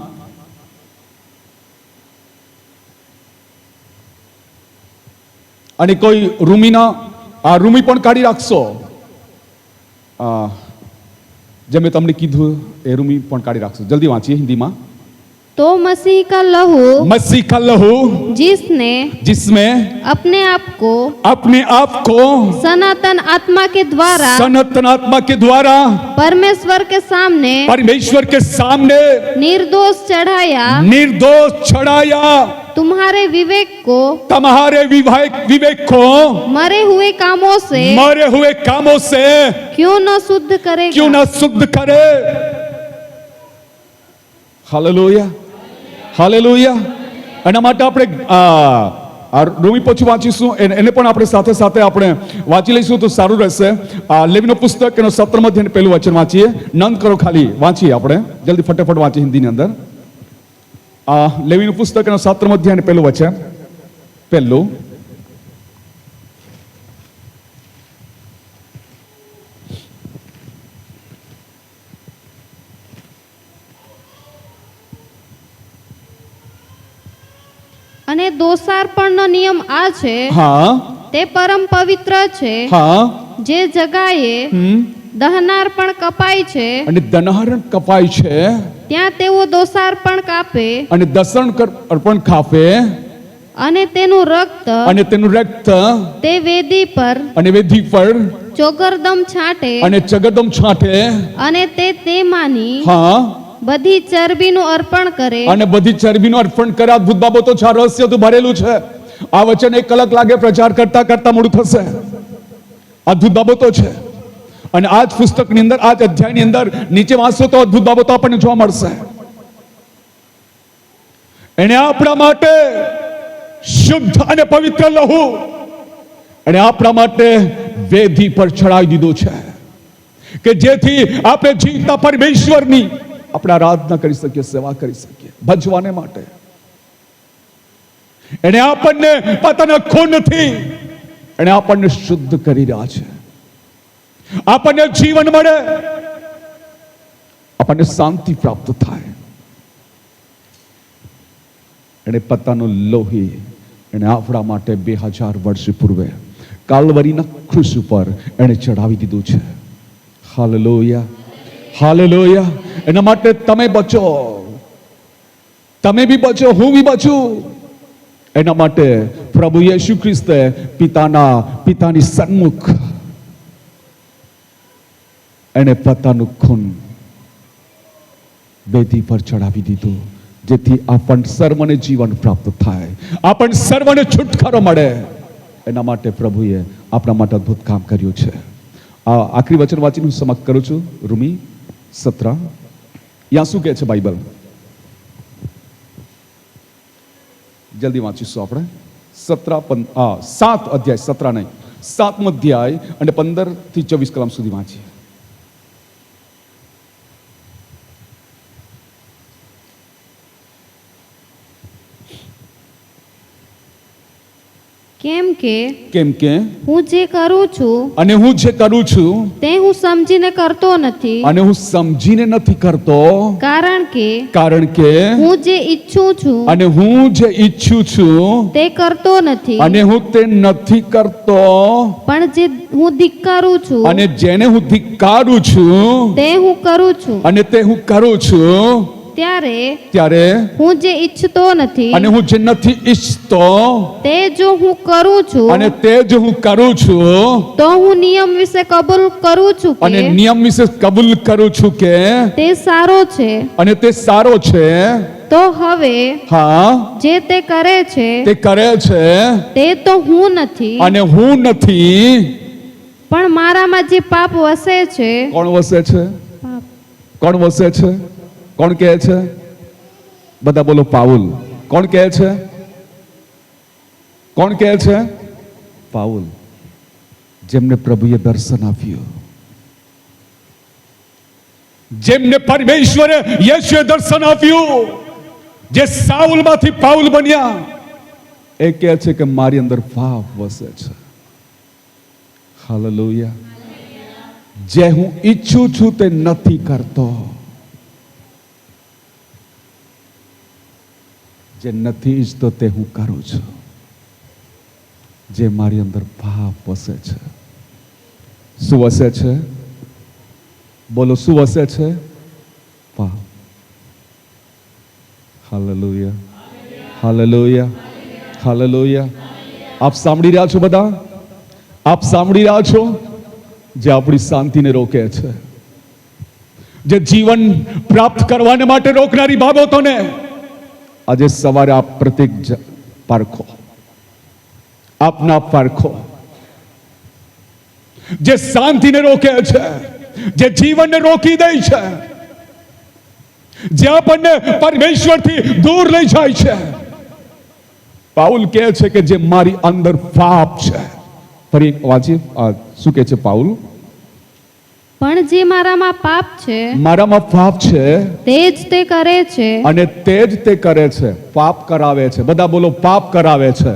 અને કોઈ રૂમી પણ કાઢી રાખશો. જે મેં તમને કીધું એ રૂમી પણ કાઢી રાખશું. જલ્દી વાંચીએ હિન્દીમાં. तो मसीह का लहू मसीह का लहू जिसने जिसमें अपने आप को सनातन आत्मा के द्वारा परमेश्वर के सामने निर्दोष चढ़ाया तुम्हारे विवेक को मरे हुए कामों से क्यों न शुद्ध करे. Hallelujah hallelujah. એના માટે આપણે આ રોમી પછી વાંચીશું, એને પણ આપણે સાથે સાથે આપણે વાંચી લઈશું તો સારું રહેશે. લેવીનો પુસ્તક એનો 17 અધ્યાય પહેલું વચન વાંચીએ. નંદ કરો, ખાલી વાંચીએ આપણે જલ્દી ફટાફટ વાંચીએ હિન્દીની અંદર. લેવીનું પુસ્તક એનો 17 અધ્યાય પહેલું વચન પહેલું. અને દોષાર્પણનો નિયમ આ છે, હા તે પરમ પવિત્ર છે. હા જે જગાએ દહનાર્પણ કપાય છે અને દહનાર્પણ કપાય છે ત્યાં તેઓ દોષાર્પણ કાપે અને દર્શન અર્પણ કાપે અને તેનું રક્ત તે વેદી પર ચોગરદમ છાંટે અને તેમાંની હા બધી ચરબીનું અર્પણ કરે. અને બધી ચરબીનું અર્પણ કરે. અદ્ભુત બાબતો છે. રહસ્ય તો ભરેલું છે. આ વચન 1 કલાક લાગે પ્રચાર કરતા મોડું થશે. અદ્ભુત બાબતો છે. અને આ જ પુસ્તકની અંદર, આ જ અધ્યાયની અંદર નીચે વાંચશો તો અદ્ભુત બાબતો આપણને જોવા મળશે. એને આપણા માટે શુદ્ધ અને પવિત્ર લહુ અને આપણા માટે વેદી પર ચડાવી દીધું છે કે જેથી આપણે જીવતા પરમેશ્વરની આપણે આરાધના કરી શકીએ, સેવા કરી શકીએ, ભજવાને માટે. એને આપણને પોતાના ખૂનથી એને આપણને શુદ્ધ કરી રહ્યા છે. આપણને જીવન મળે, આપણને શાંતિ પ્રાપ્ત થાય. એને પોતાનું લોહી એને આપણા માટે 2000 વર્ષ પૂર્વે કાલ્વરીના ક્રુસ ઉપર એને ચડાવી દીધું છે. Hallelujah hallelujah. એના માટે તમે બચો, તમે બી બચો, હું બી બચું. એના માટે પ્રભુ યેશુ ખ્રિસ્તે પિતાની સન્મુખ એને પોતાનું ખૂન વેદી પર ચડાવી દીધું જેથી આપણ સર્વને જીવન પ્રાપ્ત થાય, આપણ સર્વને છુટકારો મળે. એના માટે પ્રભુએ આપણા માટે અદ્ભુત કામ કર્યું છે. આ આખરી વચન વાંચીને હું સમાપ્ત કરું છું. રૂમી 17 યા શું કહે છે બાઇબલ? જલ્દી વાંચીશું આપણે. 7 અધ્યાય, 17 નહીં, 7મો અધ્યાય અને 15 થી 24 કલમ સુધી વાંચીએ. કેમ કે હું જે કરું છું તે હું સમજીને કરતો નથી, અને હું સમજીને નથી કરતો, કારણ કે હું જે ઈચ્છું છું અને હું જે ઈચ્છું છું તે કરતો નથી, અને હું તે નથી કરતો, પણ જે હું ધિક્કારું છું અને જેને હું ધિક્કારું છું તે હું કરું છું. અને તે હું કરું છું ત્યારે હું જે ઈચ્છતો નથી અને હું જે નથી ઈચ્છતો તે જો હું કરું છું, અને તે જો હું કરું છું તો હું નિયમ વિશે કબૂલ કરું છું અને નિયમ વિશે કબૂલ કરું છું કે તે સારો છે. અને તે સારો છે. તો હવે હા જે તે કરે છે તે તો હું નથી, અને હું નથી, પણ મારામાં જે પાપ વસે છે. કોણ વસે છે? કોણ વસે છે? કોણ કહે છે? બધા બોલો પાઉલ. કોણ કહે છે? કોણ કહે છે? પાઉલ. જેમને પ્રભુએ દર્શન આપ્યું, જેમને પરમેશ્વરે યેશુએ દર્શન આપ્યું, જે સાઉલમાંથી પાઉલ બન્યા, એ કહે છે કે મારી અંદર પાપ વસે છે. હાલેલુયા. જે હું ઈચ્છું છું તે નથી કરતો, જે નથી ઈચ્છતો તે હું કરું છું. જે મારી અંદર પાપ વસે છે. શું વસે છે? બોલો શું વસે છે? પાપ. Hallelujah, hallelujah, hallelujah. આપ સાંભળી રહ્યા છો બધા? આપ સાંભળી રહ્યા છો? જે આપણી શાંતિને રોકે છે, જે જીવન પ્રાપ્ત કરવાને માટે રોકનારી બાબતોને આજે સવારે આપ પ્રત્યેક પારખો, આપના પારખો. જે શાંતિને રોકે છે, જે જીવનને રોકી દે છે, જે આપણને પરમેશ્વરથી દૂર લઈ જાય છે. પાઉલ કહે છે કે જે મારી અંદર પાપ છે. ફરી વાંચી, શું કહે છે પાઉલ? પણ જે મારામાં પાપ છે, મારામાં પાપ છે, તે જ તે કરે છે, અને તે જ તે કરે છે. પાપ કરાવે છે. બધા બોલો, પાપ કરાવે છે.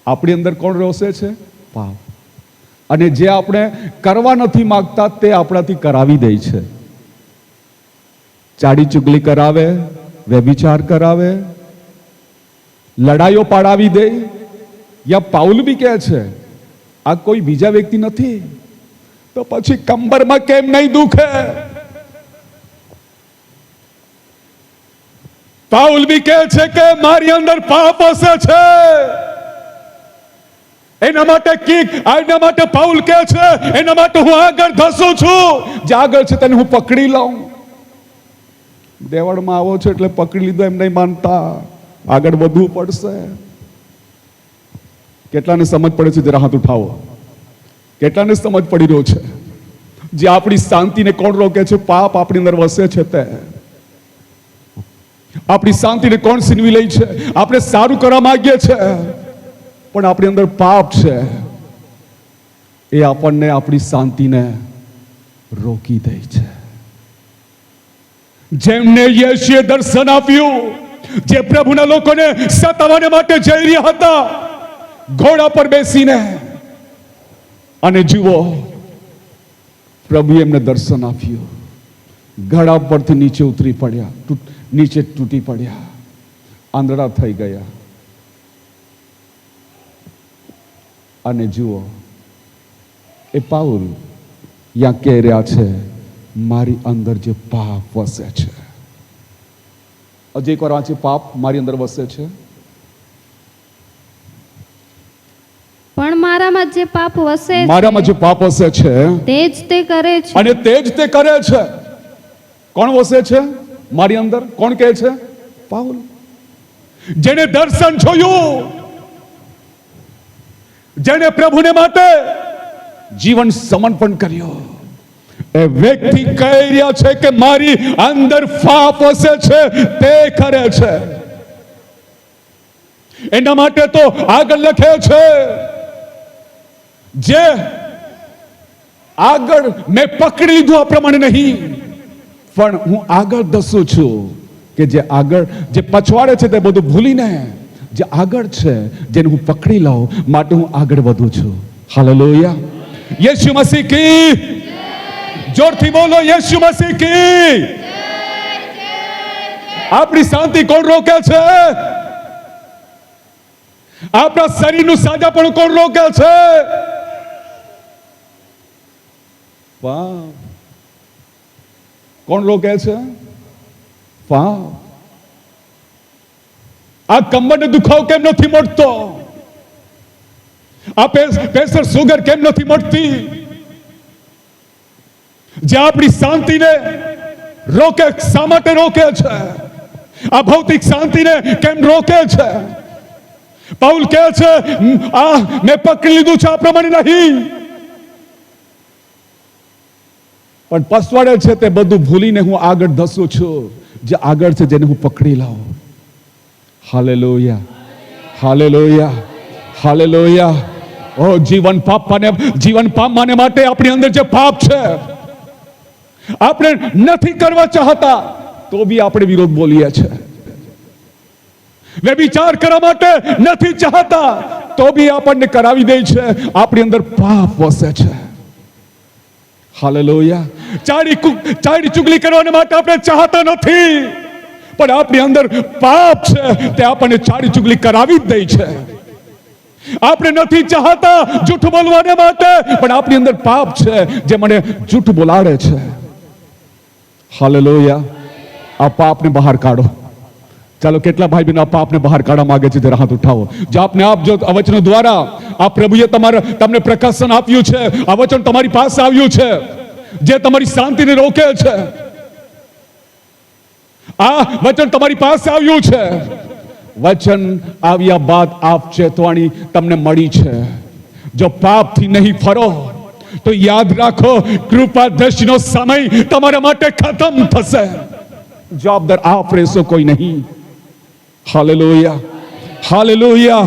આપણી અંદર કોણ રોસે છે? પાપ. અને જે આપણે કરવા નથી માંગતા તે આપણાથી કરાવી દે છે. ચાડી ચુગલી કરાવે, વ્યભિચાર કરાવે, લડાઈઓ પાડાવી દે. યા પાઉલ બી કહે છે આ કોઈ બીજા વ્યક્તિ નથી, તો પછી કંબરમાં કેમ નહીં દુખે? પાઉલ બી કહે છે કે મારી અંદર પાપ હશે છે. એના માટે પાઉલ કહે છે, એના માટે હું આગળ ધસું છું. જે આગળ છે તેને હું પકડી લઉં. દેવળમાં આવો છો એટલે પકડી લીધો એમ નહીં માનતા, આગળ વધવું પડશે. કેટલાને સમજ પડે છે? જરા હાથ ઉઠાવો. કેટલાને સમજ પડી રહ્યો છે? જે આપણી શાંતિને કોણ રોકે છે? પાપ આપણી અંદર વસે છે તે. આપણી શાંતિને કોણ છીનવી લે છે? આપણે સારું કરવા માંગીએ છે પણ આપણી અંદર પાપ છે, એ આપણને આપણી શાંતિને રોકી દે છે. જેમને યેશુએ દર્શન આપ્યું, જે પ્રભુના લોકોને સતાવવા માટે જઈ રહ્યા હતા ઘોડા પર બેસીને, અને જુઓ પ્રભુએ એમને દર્શન આપ્યું. ઘોડા પરથી નીચે ઉતરી પડ્યા, નીચે તૂટી પડ્યા, આંધળા થઈ ગયા. અને જુઓ એ પાઉલ યા કહી રહ્યા છે મારી અંદર જે પાપ વસે છે. હજી એક વાર વાંચી, પાપ મારી અંદર વસે છે. પણ મારામાં જે પાપ વસે છે, મારામાં જે પાપ વસે છે તે જ તે કરે છે. અને તે જ તે કરે છે. કોણ વસે છે મારી અંદર? કોણ કહે છે? પાઉલ. જેને દર્શન જોયું, જેને પ્રભુને માટે જીવન સમર્પણ કર્યો, એ વ્યક્તિ કહી રહ્યા છે કે મારી અંદર પાપ વસે છે, તે કરે છે. એના માટે તો આગળ લખે છે, જે આગળ મેં પકડી લીધું આ પ્રમાણે નહીં, પણ હું આગળ ધસું છું. કે જે આગળ, જે પછવાડે છે તે બધું ભૂલીને જે આગળ છે જેને હું પકડી લઉં, માટે હું આગળ વધું છું. હાલેલુયા. યેશુ મસીહ કી જોરથી બોલો, યેશુ મસીહ કી. આપણી શાંતિ કોણ રોકે છે? આપણા શરીરનું સાજાપણું કોણ રોકે છે? પાપ. કોણ રોકે છે? પાપ. આ કમરનો દુખાવો કેમ નથી મળતો? આ પ્રેશર, સુગર કેમ નથી મળતી? જે આપણી શાંતિને રોકે, શા માટે રોકે છે? આ ભૌતિક શાંતિને કેમ રોકે છે? પાઉલ કહે છે આ મેં પકડી લીધું છે, આ પ્રમાણે નહીં, પણ પસવાડે છે તે બધું ભૂલીને હું આગળ ધસું છું. જે આગળ છે જેને હું પકડી લઉં. Hallelujah, hallelujah, hallelujah. ઓ જીવન પામવાને માટે આપણી અંદર જે પાપ છે, આપણે નથી કરવા ચાહતા તો બી આપણે વિરોધ બોલીએ છીએ. વ્યભિચાર કરવા માટે નથી ચાહતા તો બી આપણને કરાવી દે છે. આપણી અંદર પાપ વસે છે. હાલેલુયા. ચાડી ચુગલી કરવા માટે આપણે ચાહતા નથી, પણ આપણી અંદર પાપ છે તે આપણને ચાડી ચુગલી કરાવી જ દે છે. આપણે નથી ચાહતા જૂઠ બોલવાને માટે, પણ આપણી અંદર પાપ છે જે મને જૂઠ બોલાડે છે. હાલેલુયા. આ પાપને બહાર કાઢો. ચાલો, કેટલા ભાઈ બહેનો આ પાપને બહાર કાઢવા માંગે છે? જરા હાથ ઉઠાવો. જો આપને આપ જો આ વચનો દ્વારા આ પ્રભુએ તમને પ્રકાશન આપ્યું છે, આ વચન તમારી પાસે આવ્યું છે જે તમારી શાંતિને રોકે છે. આ વચન તમારી પાસે આવ્યું છે. વચન આવ્યા બાદ આપ ચેતવાણી તમને મળી છે. જો પાપથી નહીં ફરો તો યાદ રાખો, કૃપા દ્રષ્ટિનો સમય તમારા માટે ખતમ થશે. જવાબદાર આપ રહેશો, કોઈ નહીં. Hallelujah, hallelujah.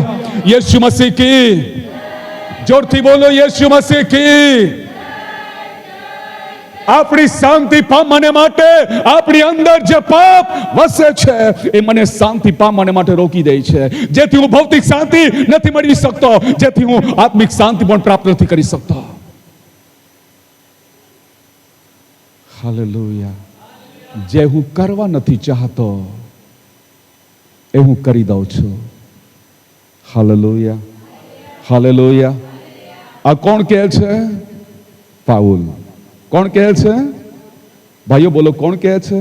યીશુ મસીહ કી. જોરથી બોલો, યીશુ મસીહ કી. આપણી શાંતિ પામવાને માટે આપણી અંદર જે પાપ વસે છે એ મને શાંતિ પામવાને માટે રોકી દે છે, જેથી હું ભૌતિક શાંતિ નથી મેળવી શકતો, જેથી હું આત્મિક શાંતિ પણ પ્રાપ્ત નથી કરી શકતો. હાલેલુયા. જે હું કરવા નથી ચાહતો એ હું કરી દઉં છું. Hallelujah, hallelujah. આ કોણ કહે છે? પાઉલ. કોણ કહે છે? ભાઈઓ બોલો, કોણ કહે છે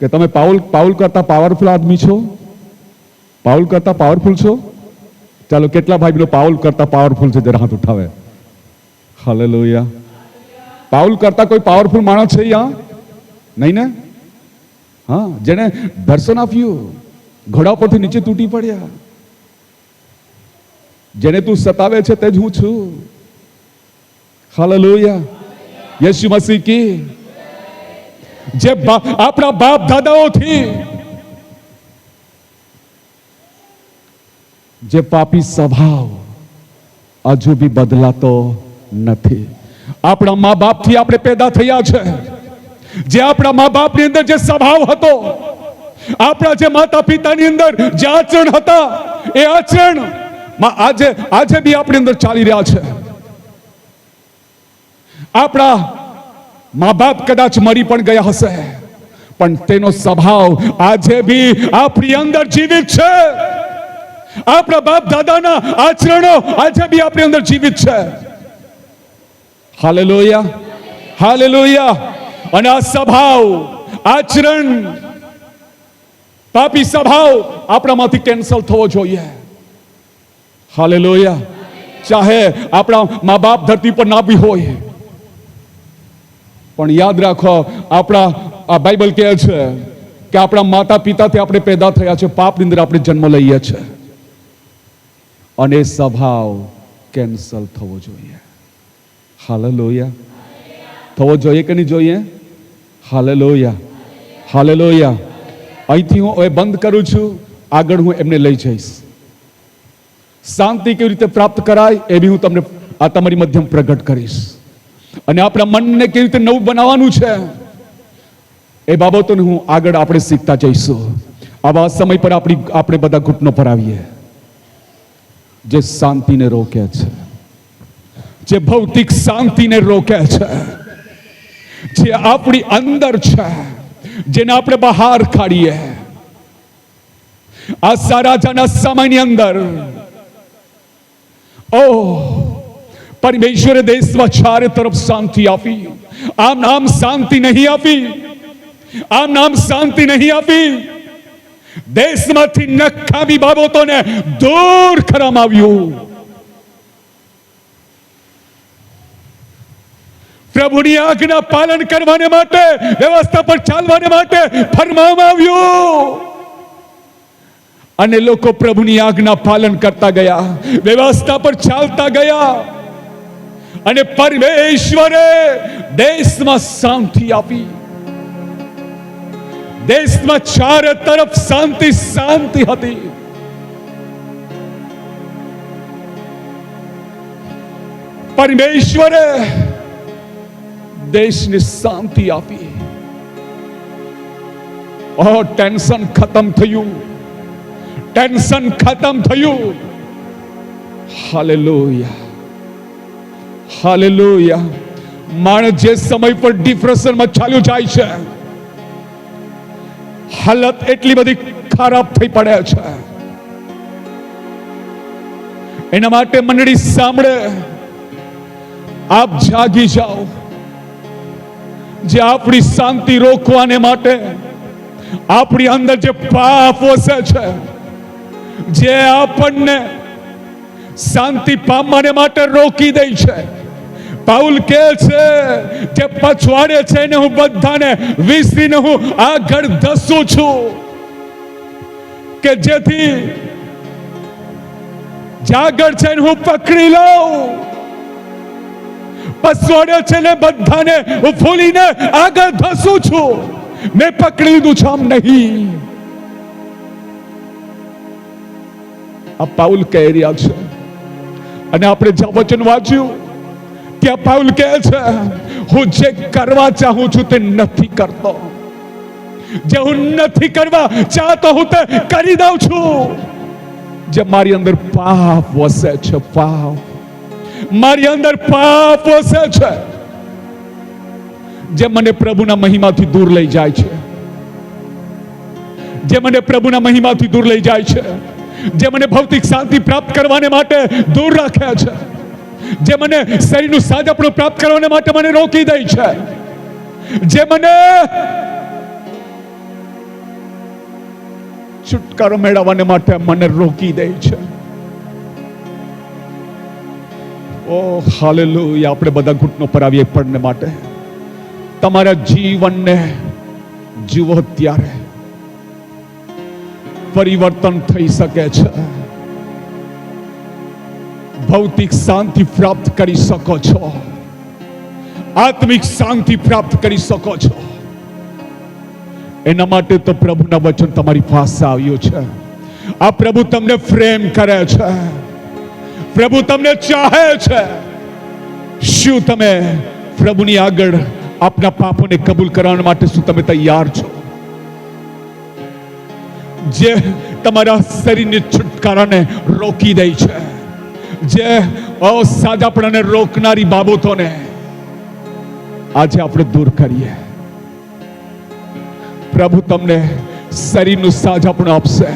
કે તમે પાઉલ કરતા પાવરફુલ આદમી છો? પાઉલ કરતા પાવરફુલ છો? ચાલો, કેટલા ભાઈ બહેનો પાઉલ કરતા પાવરફુલ છે? જરા હાથ ઉઠાવે. હાલેલુયા. પાઉલ કરતા કોઈ પાવરફુલ માણસ છે અહીંયા? નહીં ને? હા, જેને દર્શન આપ્યું, ઘોડા પરથી નીચે તૂટી પડ્યા. જેને તું સતાવે છે તે જ હું છું. હાલેલુયા. યીશુ મસીહ કી. જે આપણા બાપ દાદાઓથી જે પાપી સ્વભાવ હજુ બી બદલાતો નથી. આપણા મા બાપથી આપણે પેદા થયા છે. જે આપણા મા બાપની અંદર જે સ્વભાવ હતો, આપણા જે માતા પિતાની અંદર જે આચરણ હતા, એ આચરણ આજે બી આપણી અંદર ચાલી રહ્યા છે. આપણા મા બાપ કદાચ મરી પણ ગયા હશે, પણ તેનો સ્વભાવ આજે બી આપણી અંદર જીવિત છે. આપણા બાપ દાદાના આચરણો આજે બી આપણી અંદર જીવિત છે. Hallelujah, hallelujah. અને આ સ્વભાવ, આચરણ, પાપી સ્વભાવ આપણામાંથી કેન્સલ થવો જોઈએ. હાલેલુયા. ચાહે આપણા મા બાપ ધરતી પર ના બી હોય, પણ યાદ રાખો, આપણા આ બાઇબલ કહે છે કે આપણા માતા પિતાથી આપણે પેદા થયા છે, પાપની અંદર આપણે જન્મ લઈએ છીએ, અને એ સ્વભાવ કેન્સલ થવો જોઈએ. હાલેલુયા. થવો જોઈએ કે નહીં જોઈએ? Hallelujah, hallelujah. અહીંથી હું હવે બંધ કરું છું. આગળ હું એમને લઈ જઈશ. શાંતિ કેવી રીતે પ્રાપ્ત કરાય એ બી હું તમને આ તમારી મધ્યમ પ્રગટ કરીશ. અને આપણા મનને કેવી રીતે નવું બનાવવાનું છે એ બાબતોને હું આગળ આપણે શીખતા જઈશું. આવા સમય પર આપણે બધા ઘૂંટણો પર આવીએ. જે શાંતિને રોકે છે, જે ભૌતિક શાંતિને રોકે છે, જે આપણી અંદર છે, જેને આપણે બહાર કાઢીએ. આ રાજાના સમયની અંદર પરમેશ્વરે દેશમાં ચારે તરફ શાંતિ આપી. આમ નામ શાંતિ નહીં આપી, આમ નામ શાંતિ નહીં આપી. દેશમાંથી નકામી બાબતોને દૂર કરવામાં આવ્યું. પ્રભુની આજ્ઞા પાલન કરવાને માટે, વ્યવસ્થા પર ચાલવાને માટે ફરમાવવામાં આવ્યું. અને લોકો પ્રભુની આજ્ઞા પાલન કરતા ગયા, વ્યવસ્થા પર ચાલતા ગયા, અને પરમેશ્વરે દેશમાં શાંતિ આપી. દેશમાં ચારે તરફ શાંતિ શાંતિ હતી. પરમેશ્વરે દેશને શાંતિ આપી. ટેન્શન ખતમ થયું, ટેન્શન ખતમ થયું. Hallelujah, hallelujah. માણસ જે સમય પર ડિપ્રેશનમાં ચાલ્યું જાય છે, હાલત એટલી બધી ખરાબ થઈ પડે છે. એના માટે મંડળી સાંભળે, આપ જાગી જાઓ. જે આપણી શાંતિ રોકવાને માટે આપણી અંદર જે પાપ વસે છે, જે આપણને શાંતિ પામવાને માટે રોકી દે છે, પાઉલ કહે છે જે પછવાડે છે ને હું બધાને વિસરીને હું આગળ ધસું છું, કે જેથી જાગર છે ને હું પકડી લઉં. પછવાડે છે ને બધાને હું ભૂલીને આગળ ધસું છું. મેં પકડી લીધું છે, આમ નહીં. આ પાઉલ કહી રહ્યા છે. અને આપણે જ્યાં વચન વાંચ્યું ત્યાં પાઉલ કહે છે હું જે કરવા ચાહું છું તે નથી કરતો, જે હું નથી કરવા ચાહતો હું તે કરી દઉં છું. જે મારી અંદર પાપ વસે છે, પાપ મારી અંદર પાપ વસે છે, જે મને પ્રભુના મહિમાથી દૂર લઈ જાય છે, જે મને પ્રભુના મહિમાથી દૂર લઈ જાય છે, જે મને ભૌતિક શાંતિ પ્રાપ્ત કરવાને માટે દૂર રાખે છે, જે મને શરીરનું સાજાપણું પ્રાપ્ત કરવાને માટે મને રોકી દે છે, જે મને છુટકારો મેળવવાને માટે મને રોકી દે છે. ઓ હાલેલુયા. આપણે બધા ઘૂંટણો પર આવીએ પડને માટે. તમારા જીવનને જીવો ત્યારે પરિવર્તન થઈ શકે છે. ભૌતિક શાંતિ પ્રાપ્ત કરી શકો છો, આત્મિક શાંતિ પ્રાપ્ત કરી શકો છો. એના માટે તો પ્રભુના વચન તમારી પાસે આવ્યું છે. આ પ્રભુ તમને પ્રેમ કરે છે, પ્રભુ તમને ચાહે છે. શું તમે પ્રભુની આગળ આપના પાપોને કબૂલ કરવા માટે શું તમે તૈયાર છો? જે તમારા શરીરની છુટકારાને રોકી દે છે, જે અસાજાપણાને રોકનારી બાબતોને આજે આપણે દૂર કરીએ. પ્રભુ તમને શરીરનું સાજાપણું આપશે,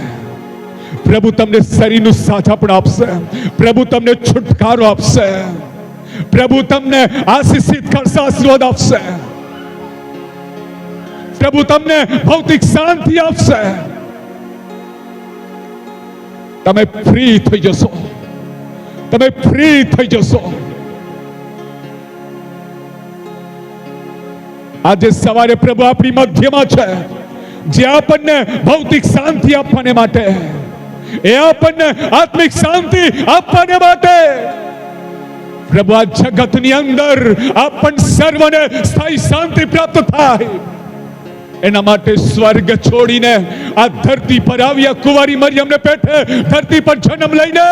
પ્રભુ તમને શરીરનું સાજાપણું આપશે, પ્રભુ તમને છુટકારો આપશે, પ્રભુ તમને આશીષિત કરશે, આશીર્વાદ આપશે, પ્રભુ તમને ભૌતિક શાંતિ આપશે. તમે ફ્રી થઈ જશો, તમે ફ્રી થઈ જશો. આજે સવારે પ્રભુ આપણી મધ્યમાં છે, જે આપણને ભૌતિક શાંતિ આપવાને માટે, એ આપણને આત્મિક શાંતિ આપવાને માટે પ્રભુ આ જગતની અંદર આપણ સર્વને સ્થાયી શાંતિ પ્રાપ્ત થાય એના માટે સ્વર્ગ છોડીને આ ધરતી પર આવ્યા. કુંવારી મરિયમને પેટે ધરતી પર જન્મ લઈને